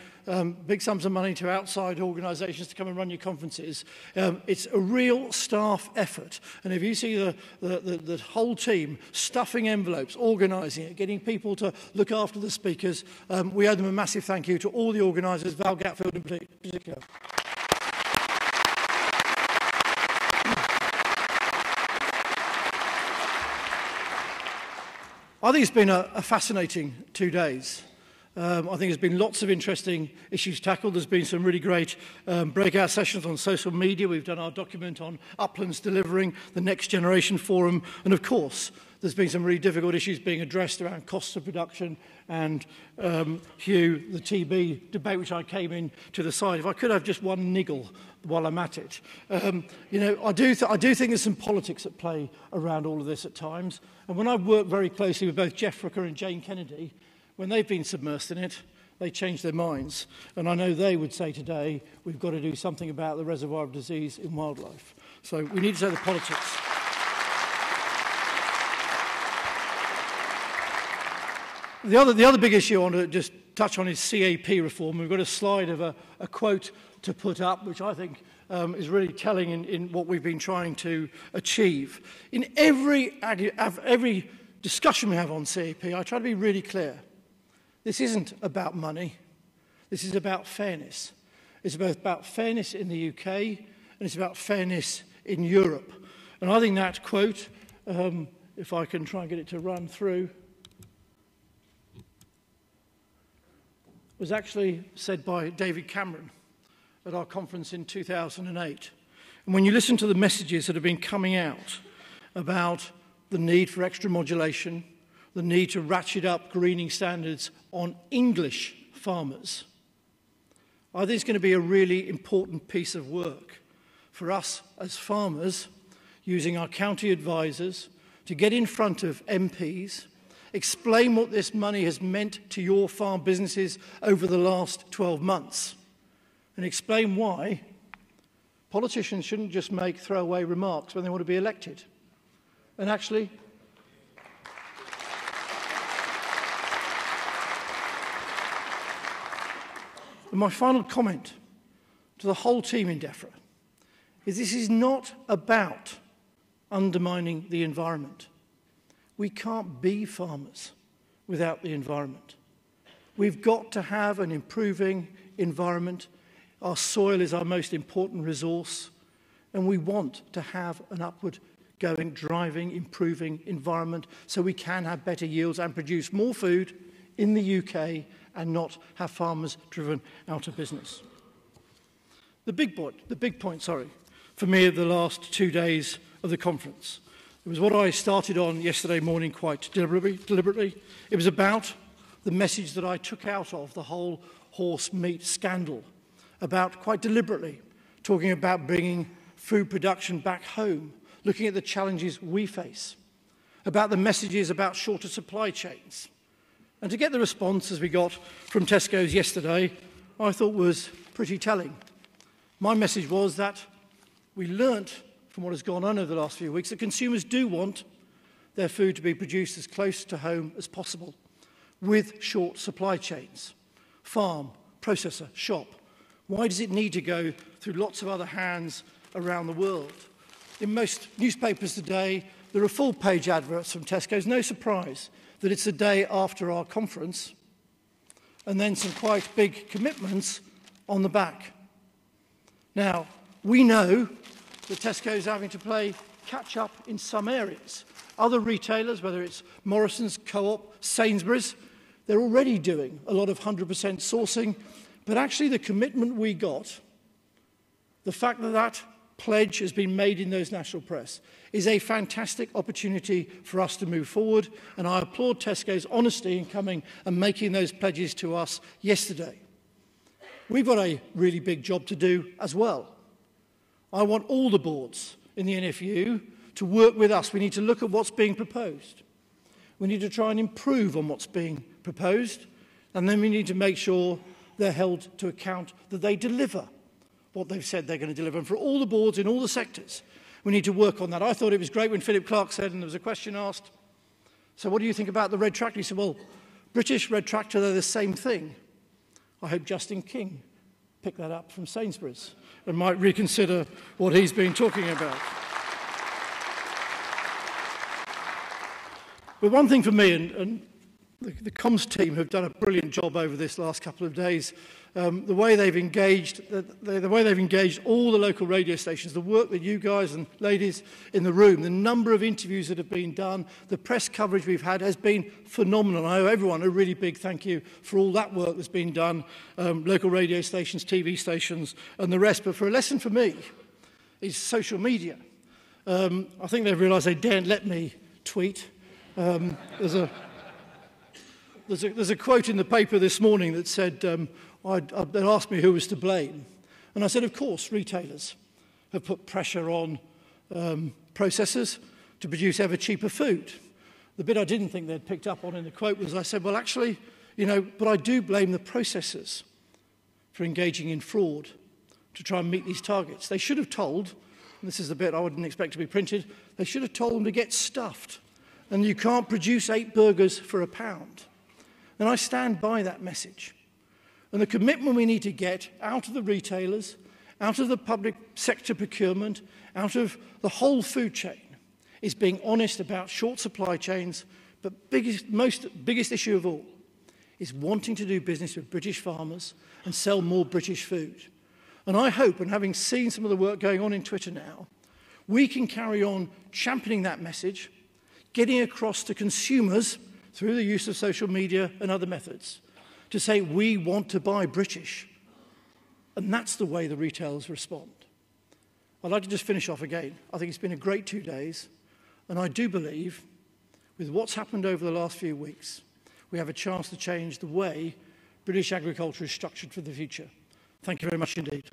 big sums of money to outside organisations to come and run your conferences. It's a real staff effort. And if you see the whole team stuffing envelopes, organising it, getting people to look after the speakers, we owe them a massive thank you to all the organisers, Val Gatfield in particular. I think it's been a fascinating 2 days. I think there's been lots of interesting issues tackled. There's been some really great breakout sessions on social media. We've done our document on uplands delivering, the Next Generation Forum, and of course, there's been some really difficult issues being addressed around costs of production and Huw, the TB debate, which I came in to the side. If I could have just one niggle while I'm at it. I do think there's some politics at play around all of this at times. And when I've worked very closely with both Jeff Rooker and Jane Kennedy, when they've been submersed in it, they change their minds. And I know they would say today, we've got to do something about the reservoir of disease in wildlife. So we need to say the politics. The other big issue I want to just touch on is CAP reform. We've got a slide of a quote to put up, which I think is really telling in what we've been trying to achieve. In every discussion we have on CAP, I try to be really clear. This isn't about money. This is about fairness. It's both about fairness in the UK and it's about fairness in Europe. And I think that quote, if I can try and get it to run through, was actually said by David Cameron at our conference in 2008. And when you listen to the messages that have been coming out about the need for extra modulation, the need to ratchet up greening standards on English farmers, I think it's going to be a really important piece of work for us as farmers, using our county advisors to get in front of MPs, explain what this money has meant to your farm businesses over the last 12 months, and explain why politicians shouldn't just make throwaway remarks when they want to be elected. And actually, and my final comment to the whole team in DEFRA is this is not about undermining the environment. We can't be farmers without the environment. We've got to have an improving environment. Our soil is our most important resource, and we want to have an upward-going, driving, improving environment so we can have better yields and produce more food in the UK and not have farmers driven out of business. The big point, for me of the last 2 days of the conference, it was what I started on yesterday morning quite deliberately. It was about the message that I took out of the whole horse meat scandal, about quite deliberately talking about bringing food production back home, looking at the challenges we face, about the messages about shorter supply chains. And to get the response as we got from Tesco's yesterday, I thought was pretty telling. My message was that we learnt from what has gone on over the last few weeks that consumers do want their food to be produced as close to home as possible, with short supply chains. Farm, processor, shop. Why does it need to go through lots of other hands around the world? In most newspapers today, there are full-page adverts from Tesco's. No surprise that it's the day after our conference, and then some quite big commitments on the back. Now, we know that Tesco's having to play catch-up in some areas. Other retailers, whether it's Morrison's, Co-op, Sainsbury's, they're already doing a lot of 100% sourcing, but actually the commitment we got, the fact that that pledge has been made in those national press, is a fantastic opportunity for us to move forward, and I applaud Tesco's honesty in coming and making those pledges to us yesterday. We've got a really big job to do as well. I want all the boards in the NFU to work with us. We need to look at what's being proposed. We need to try and improve on what's being proposed, and then we need to make sure they're held to account that they deliver what they've said they're going to deliver. And for all the boards in all the sectors, we need to work on that. I thought it was great when Philip Clark said, and there was a question asked, so what do you think about the red tractor? He said, well, British red tractor, they're the same thing. I hope Justin King picked that up from Sainsbury's and might reconsider what he's been talking about. But one thing for me, and the comms team have done a brilliant job over this last couple of days, the way they've engaged all the local radio stations, the work that you guys and ladies in the room, the number of interviews that have been done, the press coverage we've had has been phenomenal. I owe everyone a really big thank you for all that work that's been done, local radio stations, TV stations and the rest. But for a lesson for me is social media. I think they've realised they daren't let me tweet. There's a quote in the paper this morning that said, they asked me who was to blame. And I said, of course, retailers have put pressure on processors to produce ever cheaper food. The bit I didn't think they'd picked up on in the quote was I said, well, actually, but I do blame the processors for engaging in fraud to try and meet these targets. They should have told, and this is the bit I wouldn't expect to be printed, they should have told them to get stuffed. And you can't produce 8 burgers for £1. And I stand by that message. And the commitment we need to get out of the retailers, out of the public sector procurement, out of the whole food chain, is being honest about short supply chains, but biggest issue of all is wanting to do business with British farmers and sell more British food. And I hope, and having seen some of the work going on in Twitter now, we can carry on championing that message, getting across to consumers through the use of social media and other methods to say we want to buy British. And that's the way the retailers respond. I'd like to just finish off again. I think it's been a great 2 days. And I do believe, with what's happened over the last few weeks, we have a chance to change the way British agriculture is structured for the future. Thank you very much indeed.